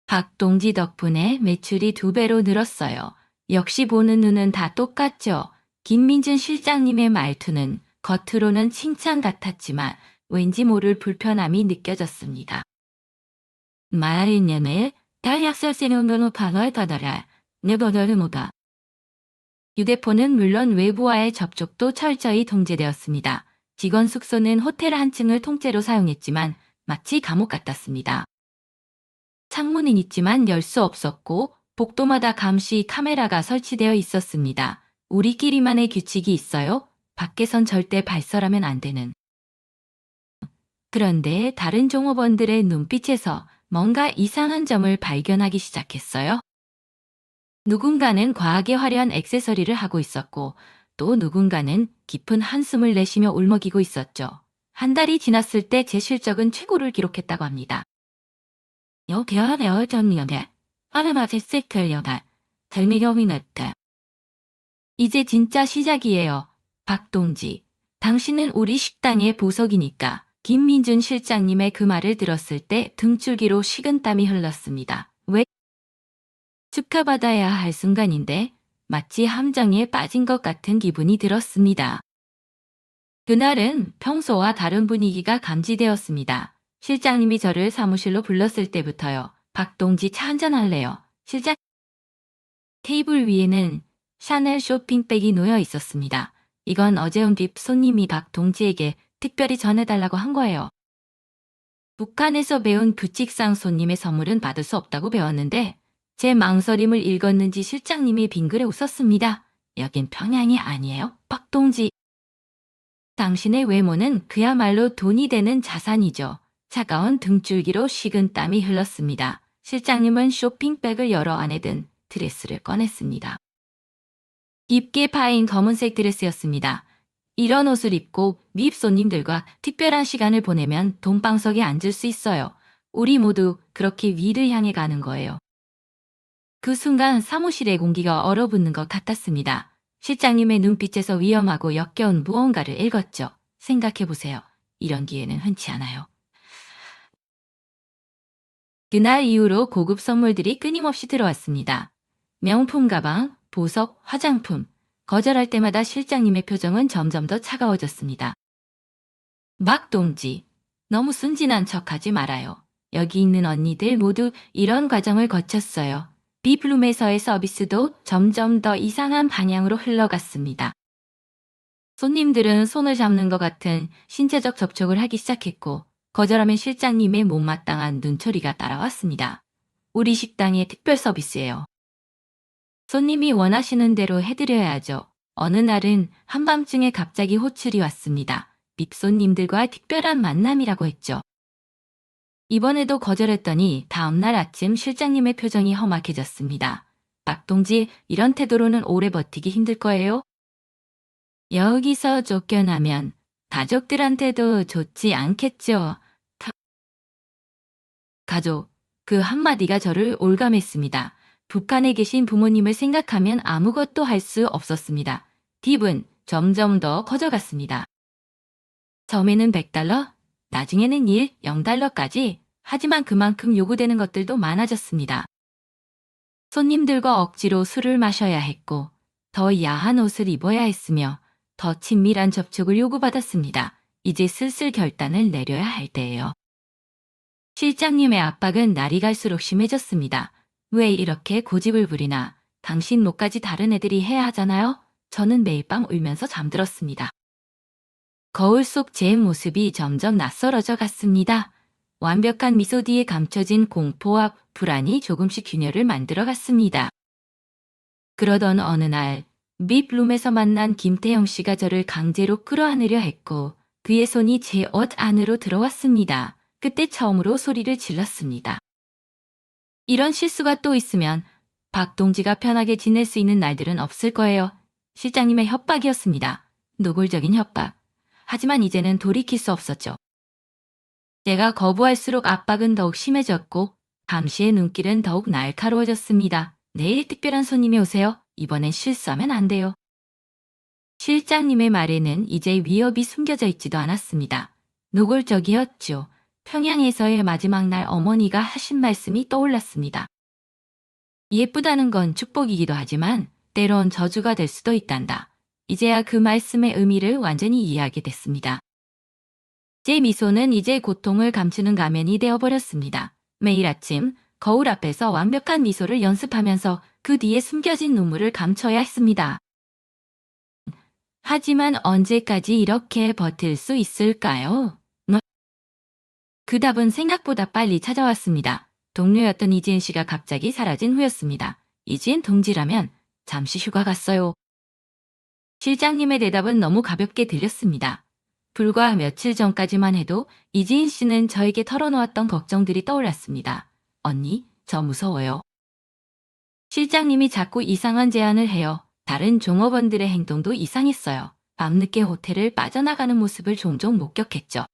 S1: 박동지 덕분에 매출이 2배로 늘었어요. 역시 보는 눈은 다 똑같죠. 김민준 실장님의 말투는 겉으로는 칭찬 같았지만 왠지 모를 불편함이 느껴졌습니다. 말이냐면 다약설세는 방어에 받아라. 내버려를 못하. 휴대폰은 물론 외부와의 접촉도 철저히 통제되었습니다. 직원 숙소는 호텔 한 층을 통째로 사용했지만 마치 감옥 같았습니다. 창문은 있지만 열 수 없었고 복도마다 감시 카메라가 설치되어 있었습니다. 우리끼리만의 규칙이 있어요. 밖에선 절대 발설하면 안 되는. 그런데 다른 종업원들의 눈빛에서 뭔가 이상한 점을 발견하기 시작했어요. 누군가는 과하게 화려한 액세서리를 하고 있었고 또 누군가는 깊은 한숨을 내쉬며 울먹이고 있었죠. 한 달이 지났을 때 제 실적은 최고를 기록했다고 합니다. 여기하네요 정리연애 아르마제 세클여다 덜미경이 났다. 이제 진짜 시작이에요. 박동지, 당신은 우리 식당의 보석이니까. 김민준 실장님의 그 말을 들었을 때 등줄기로 식은땀이 흘렀습니다. 왜? 축하받아야 할 순간인데 마치 함정에 빠진 것 같은 기분이 들었습니다. 그날은 평소와 다른 분위기가 감지되었습니다. 실장님이 저를 사무실로 불렀을 때부터요. 박동지 차 한잔할래요. 실장 테이블 위에는 샤넬 쇼핑백이 놓여 있었습니다. 이건 어제 온 VIP 손님이 박동지에게 특별히 전해달라고 한 거예요. 북한에서 배운 규칙상 손님의 선물은 받을 수 없다고 배웠는데 제 망설임을 읽었는지 실장님이 빙그레 웃었습니다. 여긴 평양이 아니에요, 박동지. 당신의 외모는 그야말로 돈이 되는 자산이죠. 차가운 등줄기로 식은 땀이 흘렀습니다. 실장님은 쇼핑백을 열어 안에 든 드레스를 꺼냈습니다. 깊게 파인 검은색 드레스였습니다. 이런 옷을 입고 밉 손님들과 특별한 시간을 보내면 돈방석에 앉을 수 있어요. 우리 모두 그렇게 위를 향해 가는 거예요. 그 순간 사무실의 공기가 얼어붙는 것 같았습니다. 실장님의 눈빛에서 위험하고 역겨운 무언가를 읽었죠. 생각해보세요. 이런 기회는 흔치 않아요. 그날 이후로 고급 선물들이 끊임없이 들어왔습니다. 명품 가방, 보석, 화장품. 거절할 때마다 실장님의 표정은 점점 더 차가워졌습니다. 막동지, 너무 순진한 척하지 말아요. 여기 있는 언니들 모두 이런 과정을 거쳤어요. 비블룸에서의 서비스도 점점 더 이상한 방향으로 흘러갔습니다. 손님들은 손을 잡는 것 같은 신체적 접촉을 하기 시작했고 거절하면 실장님의 못마땅한 눈초리가 따라왔습니다. 우리 식당의 특별 서비스예요. 손님이 원하시는 대로 해드려야죠. 어느 날은 한밤중에 갑자기 호출이 왔습니다. 밉손님들과의 특별한 만남이라고 했죠. 이번에도 거절했더니 다음날 아침 실장님의 표정이 험악해졌습니다. 박동지, 이런 태도로는 오래 버티기 힘들 거예요. 여기서 쫓겨나면 가족들한테도 좋지 않겠죠. 가족, 그 한마디가 저를 올감했습니다. 북한에 계신 부모님을 생각하면 아무것도 할 수 없었습니다. 팁은 점점 더 커져갔습니다. 처음에는 100달러, 나중에는 0달러까지, 하지만 그만큼 요구되는 것들도 많아졌습니다. 손님들과 억지로 술을 마셔야 했고, 더 야한 옷을 입어야 했으며, 더 친밀한 접촉을 요구받았습니다. 이제 슬슬 결단을 내려야 할 때예요. 실장님의 압박은 날이 갈수록 심해졌습니다. 왜 이렇게 고집을 부리나? 당신 몫까지 다른 애들이 해야 하잖아요? 저는 매일 밤 울면서 잠들었습니다. 거울 속 제 모습이 점점 낯설어져 갔습니다. 완벽한 미소 뒤에 감춰진 공포와 불안이 조금씩 균열을 만들어 갔습니다. 그러던 어느 날, 밉룸에서 만난 김태형 씨가 저를 강제로 끌어안으려 했고 그의 손이 제 옷 안으로 들어왔습니다. 그때 처음으로 소리를 질렀습니다. 이런 실수가 또 있으면 박동지가 편하게 지낼 수 있는 날들은 없을 거예요. 실장님의 협박이었습니다. 노골적인 협박. 하지만 이제는 돌이킬 수 없었죠. 제가 거부할수록 압박은 더욱 심해졌고 감시의 눈길은 더욱 날카로워졌습니다. 내일 특별한 손님이 오세요. 이번엔 실수하면 안 돼요. 실장님의 말에는 이제 위협이 숨겨져 있지도 않았습니다. 노골적이었죠. 평양에서의 마지막 날 어머니가 하신 말씀이 떠올랐습니다. 예쁘다는 건 축복이기도 하지만 때론 저주가 될 수도 있단다. 이제야 그 말씀의 의미를 완전히 이해하게 됐습니다. 제 미소는 이제 고통을 감추는 가면이 되어버렸습니다. 매일 아침 거울 앞에서 완벽한 미소를 연습하면서 그 뒤에 숨겨진 눈물을 감춰야 했습니다. 하지만 언제까지 이렇게 버틸 수 있을까요? 그 답은 생각보다 빨리 찾아왔습니다. 동료였던 이지은 씨가 갑자기 사라진 후였습니다. 이지은 동지라면 잠시 휴가 갔어요. 실장님의 대답은 너무 가볍게 들렸습니다. 불과 며칠 전까지만 해도 이지은 씨는 저에게 털어놓았던 걱정들이 떠올랐습니다. 언니, 저 무서워요. 실장님이 자꾸 이상한 제안을 해요. 다른 종업원들의 행동도 이상했어요. 밤늦게 호텔을 빠져나가는 모습을 종종 목격했죠.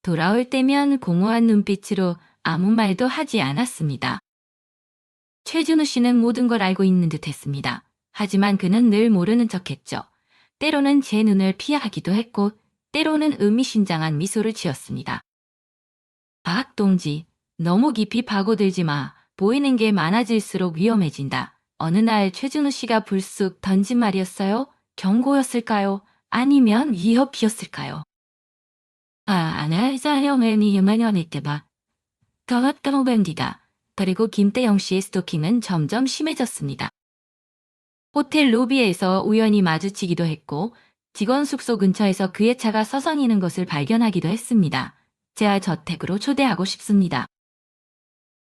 S1: 돌아올 때면 공허한 눈빛으로 아무 말도 하지 않았습니다. 최준우 씨는 모든 걸 알고 있는 듯 했습니다. 하지만 그는 늘 모르는 척했죠. 때로는 제 눈을 피하기도 했고 때로는 의미심장한 미소를 지었습니다. 박동지, 너무 깊이 파고들지 마. 보이는 게 많아질수록 위험해진다. 어느 날 최준우 씨가 불쑥 던진 말이었어요. 경고였을까요? 아니면 위협이었을까요? 아나이사형의 유만연일 때봐. 더웠던 밴디다. 그리고 김태영 씨의 스토킹은 점점 심해졌습니다. 호텔 로비에서 우연히 마주치기도 했고 직원 숙소 근처에서 그의 차가 서성이는 것을 발견하기도 했습니다. 제 저택으로 초대하고 싶습니다.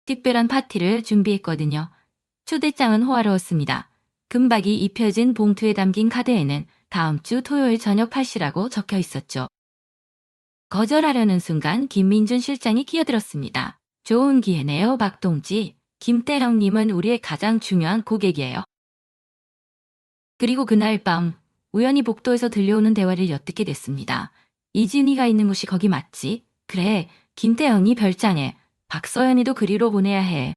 S1: 특별한 파티를 준비했거든요. 초대장은 호화로웠습니다. 금박이 입혀진 봉투에 담긴 카드에는 다음 주 토요일 저녁 8시라고 적혀 있었죠. 거절하려는 순간 김민준 실장이 끼어들었습니다. 좋은 기회네요, 박동지. 김태형님은 우리의 가장 중요한 고객이에요. 그리고 그날 밤 우연히 복도에서 들려오는 대화를 엿듣게 됐습니다. 이진이가 있는 곳이 거기 맞지? 그래, 김태형이 별장에, 박서연이도 그리로 보내야 해.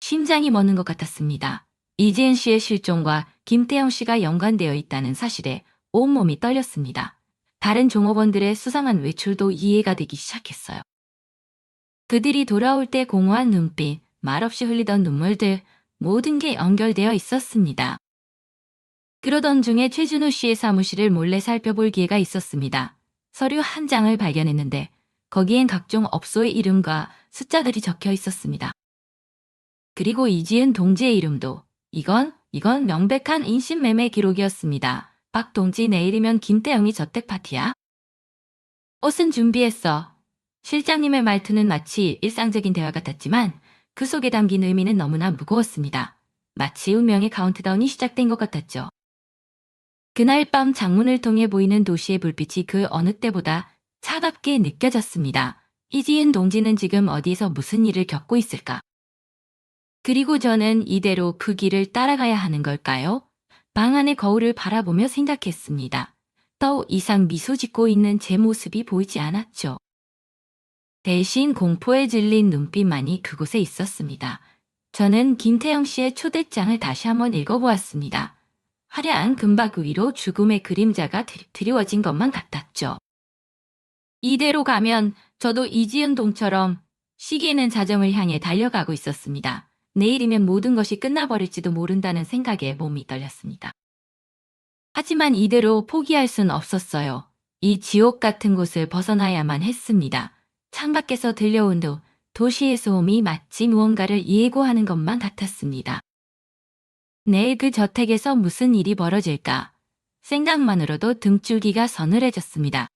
S1: 심장이 멎는 것 같았습니다. 이지은 씨의 실종과 김태형 씨가 연관되어 있다는 사실에 온몸이 떨렸습니다. 다른 종업원들의 수상한 외출도 이해가 되기 시작했어요. 그들이 돌아올 때 공허한 눈빛, 말없이 흘리던 눈물들, 모든 게 연결되어 있었습니다. 그러던 중에 최준호 씨의 사무실을 몰래 살펴볼 기회가 있었습니다. 서류 한 장을 발견했는데 거기엔 각종 업소의 이름과 숫자들이 적혀 있었습니다. 그리고 이지은 동지의 이름도. 이건 명백한 인신매매 기록이었습니다. 박동지 내일이면 김태영이 저택 파티야? 옷은 준비했어. 실장님의 말투는 마치 일상적인 대화 같았지만 그 속에 담긴 의미는 너무나 무거웠습니다. 마치 운명의 카운트다운이 시작된 것 같았죠. 그날 밤 창문을 통해 보이는 도시의 불빛이 그 어느 때보다 차갑게 느껴졌습니다. 이지은 동지는 지금 어디에서 무슨 일을 겪고 있을까? 그리고 저는 이대로 그 길을 따라가야 하는 걸까요? 방 안의 거울을 바라보며 생각했습니다. 더 이상 미소 짓고 있는 제 모습이 보이지 않았죠. 대신 공포에 질린 눈빛만이 그곳에 있었습니다. 저는 김태영 씨의 초대장을 다시 한번 읽어보았습니다. 화려한 금박 위로 죽음의 그림자가 드리워진 것만 같았죠. 이대로 가면 저도 이지은 동처럼 시기는 자정을 향해 달려가고 있었습니다. 내일이면 모든 것이 끝나버릴지도 모른다는 생각에 몸이 떨렸습니다. 하지만 이대로 포기할 순 없었어요. 이 지옥 같은 곳을 벗어나야만 했습니다. 창밖에서 들려온 도시의 소음이 마치 무언가를 예고하는 것만 같았습니다. 내일 그 저택에서 무슨 일이 벌어질까? 생각만으로도 등줄기가 서늘해졌습니다.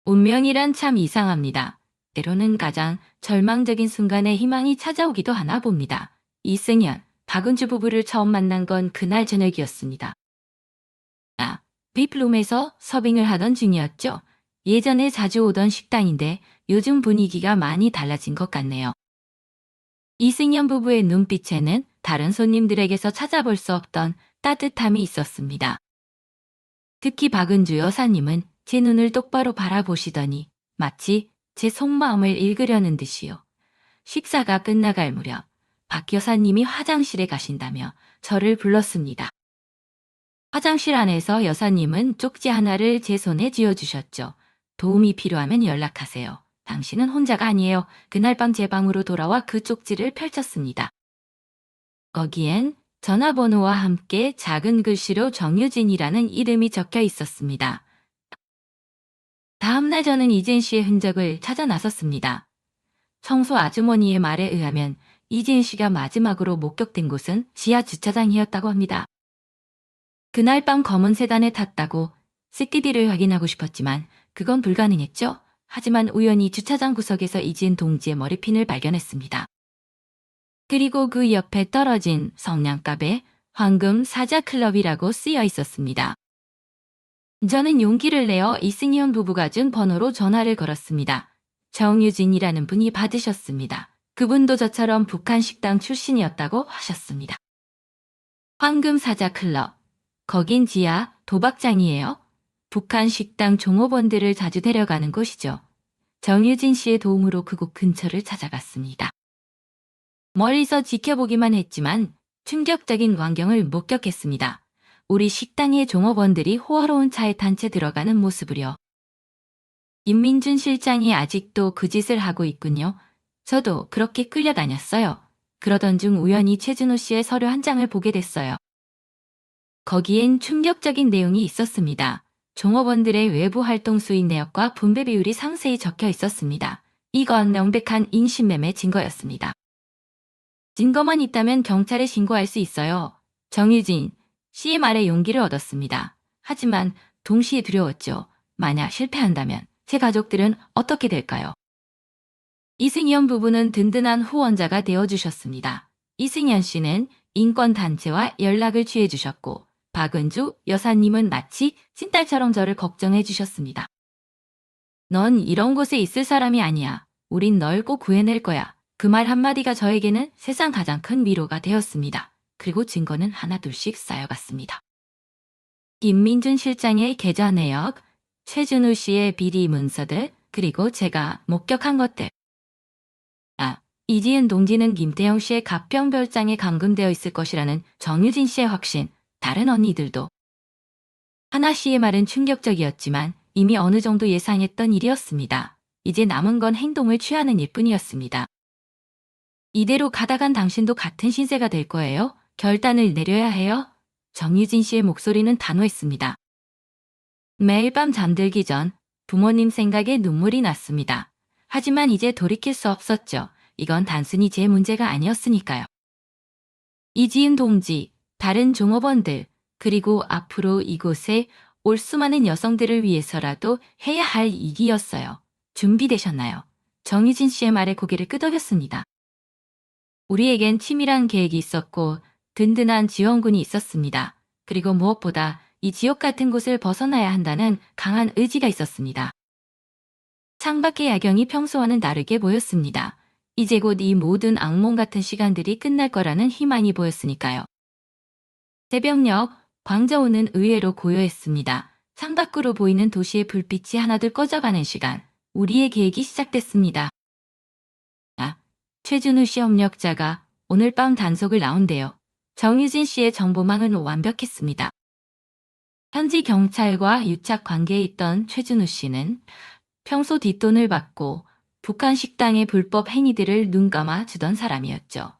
S1: 운명이란 참 이상합니다. 때로는 가장 절망적인 순간에 희망이 찾아오기도 하나 봅니다. 이승현, 박은주 부부를 처음 만난 건 그날 저녁이었습니다. 빅룸에서 서빙을 하던 중이었죠. 예전에 자주 오던 식당인데 요즘 분위기가 많이 달라진 것 같네요. 이승현 부부의 눈빛에는 다른 손님들에게서 찾아볼 수 없던 따뜻함이 있었습니다. 특히 박은주 여사님은 제 눈을 똑바로 바라보시더니 마치 제 속마음을 읽으려는 듯이요. 식사가 끝나갈 무렵 박 여사님이 화장실에 가신다며 저를 불렀습니다. 화장실 안에서 여사님은 쪽지 하나를 제 손에 쥐어주셨죠. 도움이 필요하면 연락하세요. 당신은 혼자가 아니에요. 그날 밤 제 방으로 돌아와 그 쪽지를 펼쳤습니다. 거기엔 전화번호와 함께 작은 글씨로 정유진이라는 이름이 적혀 있었습니다. 다음날 저는 이진 씨의 흔적을 찾아 나섰습니다. 청소 아주머니의 말에 의하면 이진 씨가 마지막으로 목격된 곳은 지하 주차장이었다고 합니다. 그날 밤 검은 세단에 탔다고 CCTV를 확인하고 싶었지만 그건 불가능했죠. 하지만 우연히 주차장 구석에서 이진 동지의 머리핀을 발견했습니다. 그리고 그 옆에 떨어진 성냥갑에 황금 사자클럽이라고 쓰여 있었습니다. 저는 용기를 내어 이승현 부부가 준 번호로 전화를 걸었습니다. 정유진이라는 분이 받으셨습니다. 그분도 저처럼 북한 식당 출신이었다고 하셨습니다. 황금 사자클럽. 거긴 지하 도박장이에요. 북한 식당 종업원들을 자주 데려가는 곳이죠. 정유진 씨의 도움으로 그곳 근처를 찾아갔습니다. 멀리서 지켜보기만 했지만 충격적인 광경을 목격했습니다. 우리 식당의 종업원들이 호화로운 차에 탄 채 들어가는 모습을요. 김민준 실장이 아직도 그 짓을 하고 있군요. 저도 그렇게 끌려다녔어요. 그러던 중 우연히 최준호 씨의 서류 한 장을 보게 됐어요. 거기엔 충격적인 내용이 있었습니다. 종업원들의 외부 활동 수익 내역과 분배 비율이 상세히 적혀 있었습니다. 이건 명백한 인신매매 증거였습니다. 증거만 있다면 경찰에 신고할 수 있어요. 정유진 씨의 말에 용기를 얻었습니다. 하지만 동시에 두려웠죠. 만약 실패한다면 제 가족들은 어떻게 될까요? 이승현 부부는 든든한 후원자가 되어주셨습니다. 이승현 씨는 인권단체와 연락을 취해주셨고 박은주 여사님은 마치 친딸처럼 저를 걱정해 주셨습니다. 넌 이런 곳에 있을 사람이 아니야. 우린 널 꼭 구해낼 거야. 그 말 한마디가 저에게는 세상 가장 큰 위로가 되었습니다. 그리고 증거는 하나둘씩 쌓여갔습니다. 김민준 실장의 계좌 내역, 최준우 씨의 비리 문서들, 그리고 제가 목격한 것들. 이지은 동지는 김태형 씨의 가평별장에 감금되어 있을 것이라는 정유진 씨의 확신, 다른 언니들도. 하나 씨의 말은 충격적이었지만 이미 어느 정도 예상했던 일이었습니다. 이제 남은 건 행동을 취하는 일뿐이었습니다. 이대로 가다간 당신도 같은 신세가 될 거예요. 결단을 내려야 해요. 정유진 씨의 목소리는 단호했습니다. 매일 밤 잠들기 전 부모님 생각에 눈물이 났습니다. 하지만 이제 돌이킬 수 없었죠. 이건 단순히 제 문제가 아니었으니까요. 이지은 동지, 다른 종업원들, 그리고 앞으로 이곳에 올 수많은 여성들을 위해서라도 해야 할 일이었어요. 준비되셨나요? 정유진 씨의 말에 고개를 끄덕였습니다. 우리에겐 치밀한 계획이 있었고 든든한 지원군이 있었습니다. 그리고 무엇보다 이 지옥 같은 곳을 벗어나야 한다는 강한 의지가 있었습니다. 창밖의 야경이 평소와는 다르게 보였습니다. 이제 곧 이 모든 악몽 같은 시간들이 끝날 거라는 희망이 보였으니까요. 새벽녘 광저우는 의외로 고요했습니다. 창밖으로 보이는 도시의 불빛이 하나둘 꺼져가는 시간, 우리의 계획이 시작됐습니다. 최준우 씨 협력자가 오늘 밤 단속을 나온대요. 정유진 씨의 정보망은 완벽했습니다. 현지 경찰과 유착 관계에 있던 최준우 씨는 평소 뒷돈을 받고 북한 식당의 불법 행위들을 눈감아 주던 사람이었죠.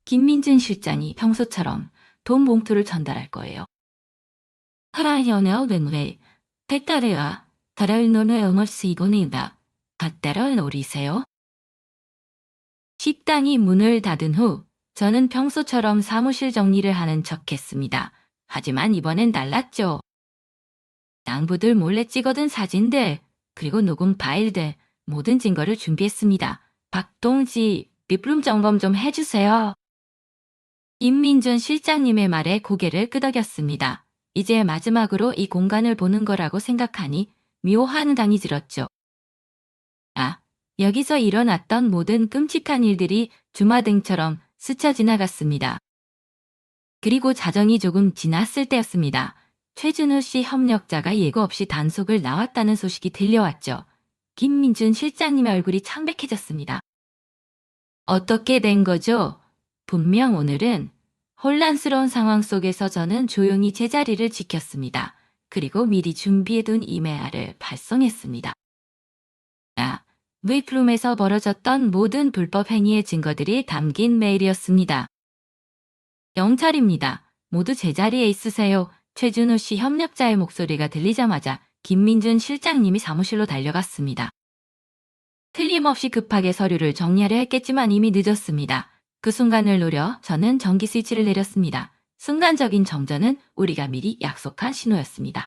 S1: 김민준 실장이 평소처럼 돈 봉투를 전달할 거예요. 하라연의 웬왜 택다래와 다랄 노는 영어 쓰이고니다. 갓다랄 노리세요. 식당이 문을 닫은 후 저는 평소처럼 사무실 정리를 하는 척했습니다. 하지만 이번엔 달랐죠. 양부들 몰래 찍어둔 사진들, 그리고 녹음 파일들, 모든 증거를 준비했습니다. 박동지, 비플룸 점검 좀 해주세요. 임민준 실장님의 말에 고개를 끄덕였습니다. 이제 마지막으로 이 공간을 보는 거라고 생각하니 묘한 당이 들었죠. 여기서 일어났던 모든 끔찍한 일들이 주마등처럼 스쳐 지나갔습니다. 그리고 자정이 조금 지났을 때였습니다. 최준우 씨 협력자가 예고 없이 단속을 나왔다는 소식이 들려왔죠. 김민준 실장님의 얼굴이 창백해졌습니다. 어떻게 된 거죠? 분명 오늘은 혼란스러운 상황 속에서 저는 조용히 제 자리를 지켰습니다. 그리고 미리 준비해둔 이메일을 발송했습니다. 웨이플룸에서 벌어졌던 모든 불법 행위의 증거들이 담긴 메일이었습니다. 경찰입니다. 모두 제자리에 있으세요. 최준호 씨 협력자의 목소리가 들리자마자 김민준 실장님이 사무실로 달려갔습니다. 틀림없이 급하게 서류를 정리하려 했겠지만 이미 늦었습니다. 그 순간을 노려 저는 전기 스위치를 내렸습니다. 순간적인 정전은 우리가 미리 약속한 신호였습니다.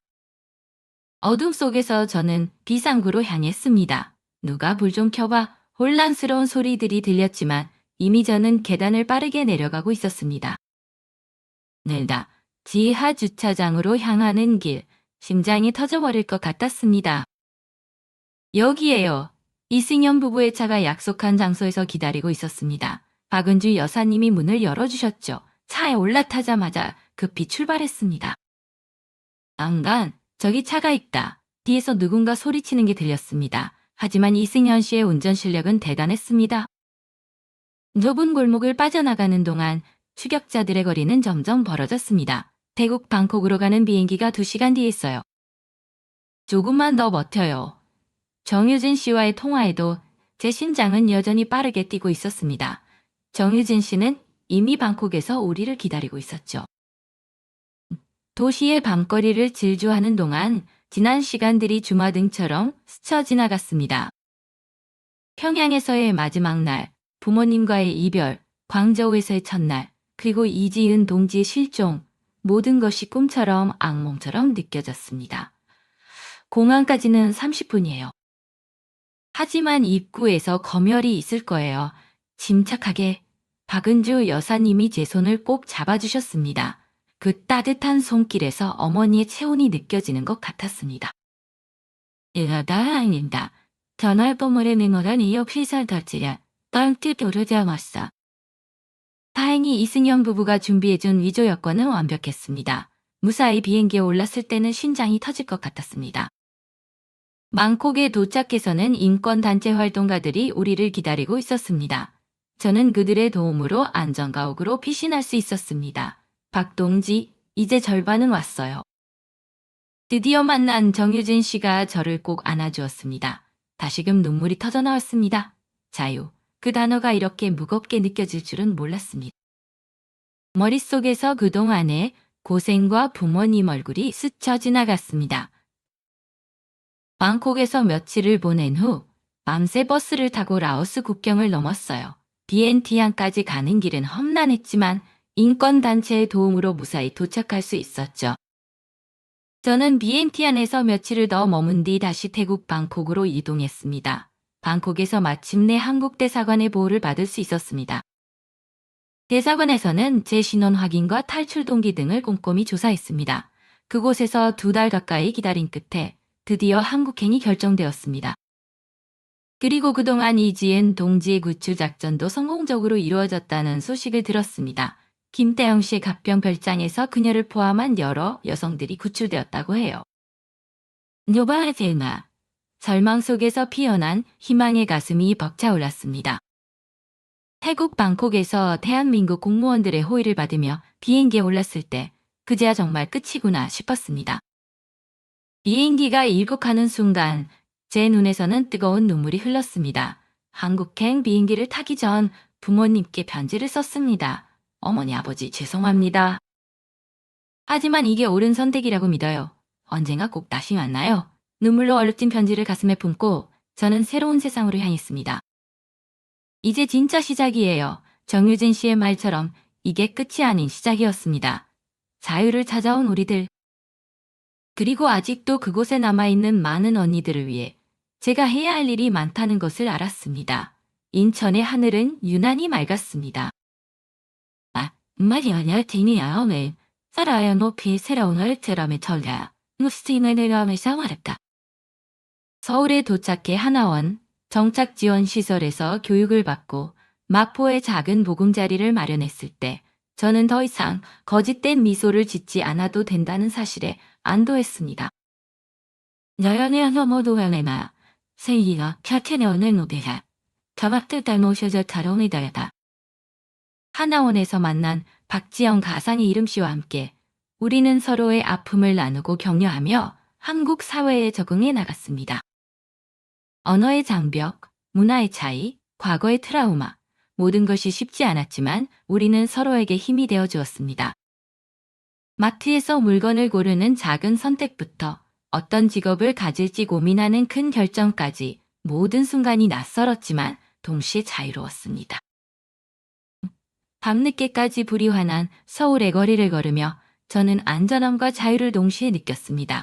S1: 어둠 속에서 저는 비상구로 향했습니다. 누가 불 좀 켜봐. 혼란스러운 소리들이 들렸지만 이미 저는 계단을 빠르게 내려가고 있었습니다. 내다 지하 주차장으로 향하는 길, 심장이 터져버릴 것 같았습니다. 여기에요. 이승현 부부의 차가 약속한 장소에서 기다리고 있었습니다. 박은주 여사님이 문을 열어주셨죠. 차에 올라타자마자 급히 출발했습니다. 안간, 저기 차가 있다. 뒤에서 누군가 소리치는 게 들렸습니다. 하지만 이승현 씨의 운전 실력은 대단했습니다. 좁은 골목을 빠져나가는 동안 추격자들의 거리는 점점 벌어졌습니다. 태국 방콕으로 가는 비행기가 2시간 뒤에 있어요. 조금만 더 버텨요. 정유진 씨와의 통화에도 제 심장은 여전히 빠르게 뛰고 있었습니다. 정유진 씨는 이미 방콕에서 우리를 기다리고 있었죠. 도시의 밤거리를 질주하는 동안 지난 시간들이 주마등처럼 스쳐 지나갔습니다. 평양에서의 마지막 날, 부모님과의 이별, 광저우에서의 첫날, 그리고 이지은 동지의 실종, 모든 것이 꿈처럼 악몽처럼 느껴졌습니다. 공항까지는 30분이에요. 하지만 입구에서 검열이 있을 거예요. 침착하게 박은주 여사님이 제 손을 꼭 잡아주셨습니다. 그 따뜻한 손길에서 어머니의 체온이 느껴지는 것 같았습니다. 이러다 아닌다. 전화번호를 메모하니 옆에서 덧지려 떨뜻 오르자마자. 다행히 이승현 부부가 준비해준 위조 여권은 완벽했습니다. 무사히 비행기에 올랐을 때는 심장이 터질 것 같았습니다. 방콕에 도착해서는 인권단체 활동가들이 우리를 기다리고 있었습니다. 저는 그들의 도움으로 안전가옥으로 피신할 수 있었습니다. 박동지, 이제 절반은 왔어요. 드디어 만난 정유진 씨가 저를 꼭 안아주었습니다. 다시금 눈물이 터져 나왔습니다. 자유, 그 단어가 이렇게 무겁게 느껴질 줄은 몰랐습니다. 머릿속에서 그동안의 고생과 부모님 얼굴이 스쳐 지나갔습니다. 방콕에서 며칠을 보낸 후 밤새 버스를 타고 라오스 국경을 넘었어요. 비엔티안까지 가는 길은 험난했지만 인권단체의 도움으로 무사히 도착할 수 있었죠. 저는 비엔티안에서 며칠을 더 머문 뒤 다시 태국 방콕으로 이동했습니다. 방콕에서 마침내 한국 대사관의 보호를 받을 수 있었습니다. 대사관에서는 제 신원 확인과 탈출 동기 등을 꼼꼼히 조사했습니다. 그곳에서 2달 가까이 기다린 끝에 드디어 한국행이 결정되었습니다. 그리고 그동안 이지은 동지의 구출 작전도 성공적으로 이루어졌다는 소식을 들었습니다. 김태영 씨의 갑병 별장에서 그녀를 포함한 여러 여성들이 구출되었다고 해요. 노바의 젤마, 절망 속에서 피어난 희망의 가슴이 벅차올랐습니다. 태국 방콕에서 대한민국 공무원들의 호의를 받으며 비행기에 올랐을 때 그제야 정말 끝이구나 싶었습니다. 비행기가 이륙하는 순간 제 눈에서는 뜨거운 눈물이 흘렀습니다. 한국행 비행기를 타기 전 부모님께 편지를 썼습니다. 어머니 아버지 죄송합니다. 하지만 이게 옳은 선택이라고 믿어요. 언젠가 꼭 다시 만나요. 눈물로 얼룩진 편지를 가슴에 품고 저는 새로운 세상으로 향했습니다. 이제 진짜 시작이에요. 정유진 씨의 말처럼 이게 끝이 아닌 시작이었습니다. 자유를 찾아온 우리들. 그리고 아직도 그곳에 남아있는 많은 언니들을 위해 제가 해야 할 일이 많다는 것을 알았습니다. 인천의 하늘은 유난히 맑았습니다. 말이야, 재미야, 오늘. 살아야 높이 새로운 얼트럼에 절야. 무스팅을 내려오면서 말했다. 서울에 도착해 하나원 정착지원시설에서 교육을 받고 마포의 작은 보금자리를 마련했을 때 저는 더 이상 거짓된 미소를 짓지 않아도 된다는 사실에 안도했습니다. 너연의 너모도연애마 세이가 캬테네오는 노베야 가박들달 모셔져 다롱이다야다. 하나원에서 만난 박지영 가상의 이름씨와 함께 우리는 서로의 아픔을 나누고 격려하며 한국 사회에 적응해 나갔습니다. 언어의 장벽, 문화의 차이, 과거의 트라우마, 모든 것이 쉽지 않았지만 우리는 서로에게 힘이 되어 주었습니다. 마트에서 물건을 고르는 작은 선택부터 어떤 직업을 가질지 고민하는 큰 결정까지 모든 순간이 낯설었지만 동시에 자유로웠습니다. 밤늦게까지 불이 환한 서울의 거리를 걸으며 저는 안전함과 자유를 동시에 느꼈습니다.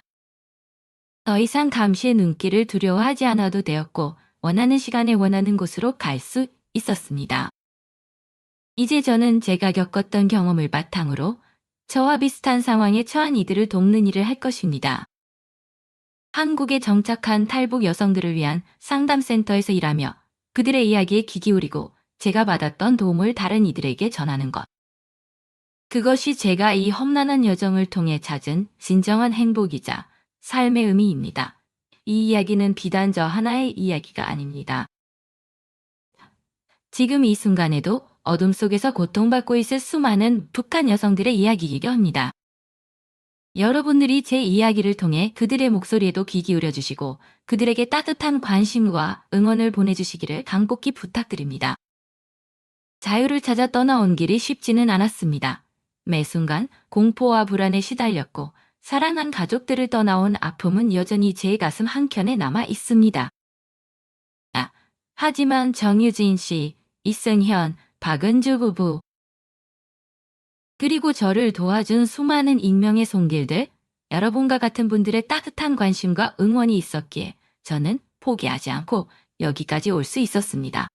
S1: 더 이상 감시의 눈길을 두려워하지 않아도 되었고 원하는 시간에 원하는 곳으로 갈 수 있었습니다. 이제 저는 제가 겪었던 경험을 바탕으로 저와 비슷한 상황에 처한 이들을 돕는 일을 할 것입니다. 한국에 정착한 탈북 여성들을 위한 상담센터에서 일하며 그들의 이야기에 귀 기울이고 제가 받았던 도움을 다른 이들에게 전하는 것. 그것이 제가 이 험난한 여정을 통해 찾은 진정한 행복이자 삶의 의미입니다. 이 이야기는 비단 저 하나의 이야기가 아닙니다. 지금 이 순간에도 어둠 속에서 고통받고 있을 수많은 북한 여성들의 이야기이기도 합니다. 여러분들이 제 이야기를 통해 그들의 목소리에도 귀 기울여 주시고 그들에게 따뜻한 관심과 응원을 보내주시기를 간곡히 부탁드립니다. 자유를 찾아 떠나온 길이 쉽지는 않았습니다. 매 순간 공포와 불안에 시달렸고 사랑한 가족들을 떠나온 아픔은 여전히 제 가슴 한켠에 남아 있습니다. 하지만 정유진 씨, 이승현, 박은주 부부, 그리고 저를 도와준 수많은 익명의 손길들, 여러분과 같은 분들의 따뜻한 관심과 응원이 있었기에 저는 포기하지 않고 여기까지 올 수 있었습니다.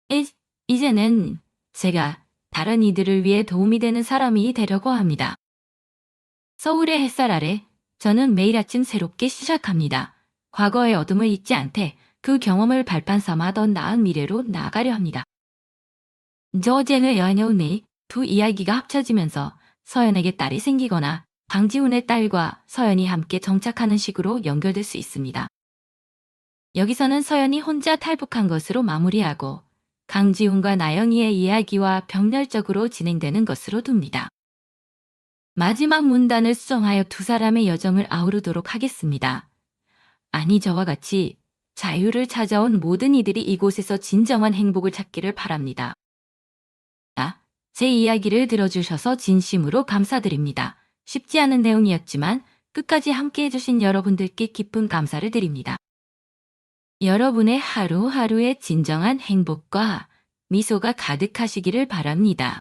S1: 이, 이제는 제가 다른 이들을 위해 도움이 되는 사람이 되려고 합니다. 서울의 햇살 아래 저는 매일 아침 새롭게 시작합니다. 과거의 어둠을 잊지 않되 그 경험을 발판 삼아 더 나은 미래로 나아가려 합니다. 저쟁의 연여운의 두 이야기가 합쳐지면서 서연에게 딸이 생기거나 강지훈의 딸과 서연이 함께 정착하는 식으로 연결될 수 있습니다. 여기서는 서연이 혼자 탈북한 것으로 마무리하고 강지훈과 나영이의 이야기와 병렬적으로 진행되는 것으로 둡니다. 마지막 문단을 수정하여 두 사람의 여정을 아우르도록 하겠습니다. 아니 저와 같이 자유를 찾아온 모든 이들이 이곳에서 진정한 행복을 찾기를 바랍니다. 제 이야기를 들어주셔서 진심으로 감사드립니다. 쉽지 않은 내용이었지만 끝까지 함께 해주신 여러분들께 깊은 감사를 드립니다. 여러분의 하루하루의 진정한 행복과 미소가 가득하시기를 바랍니다.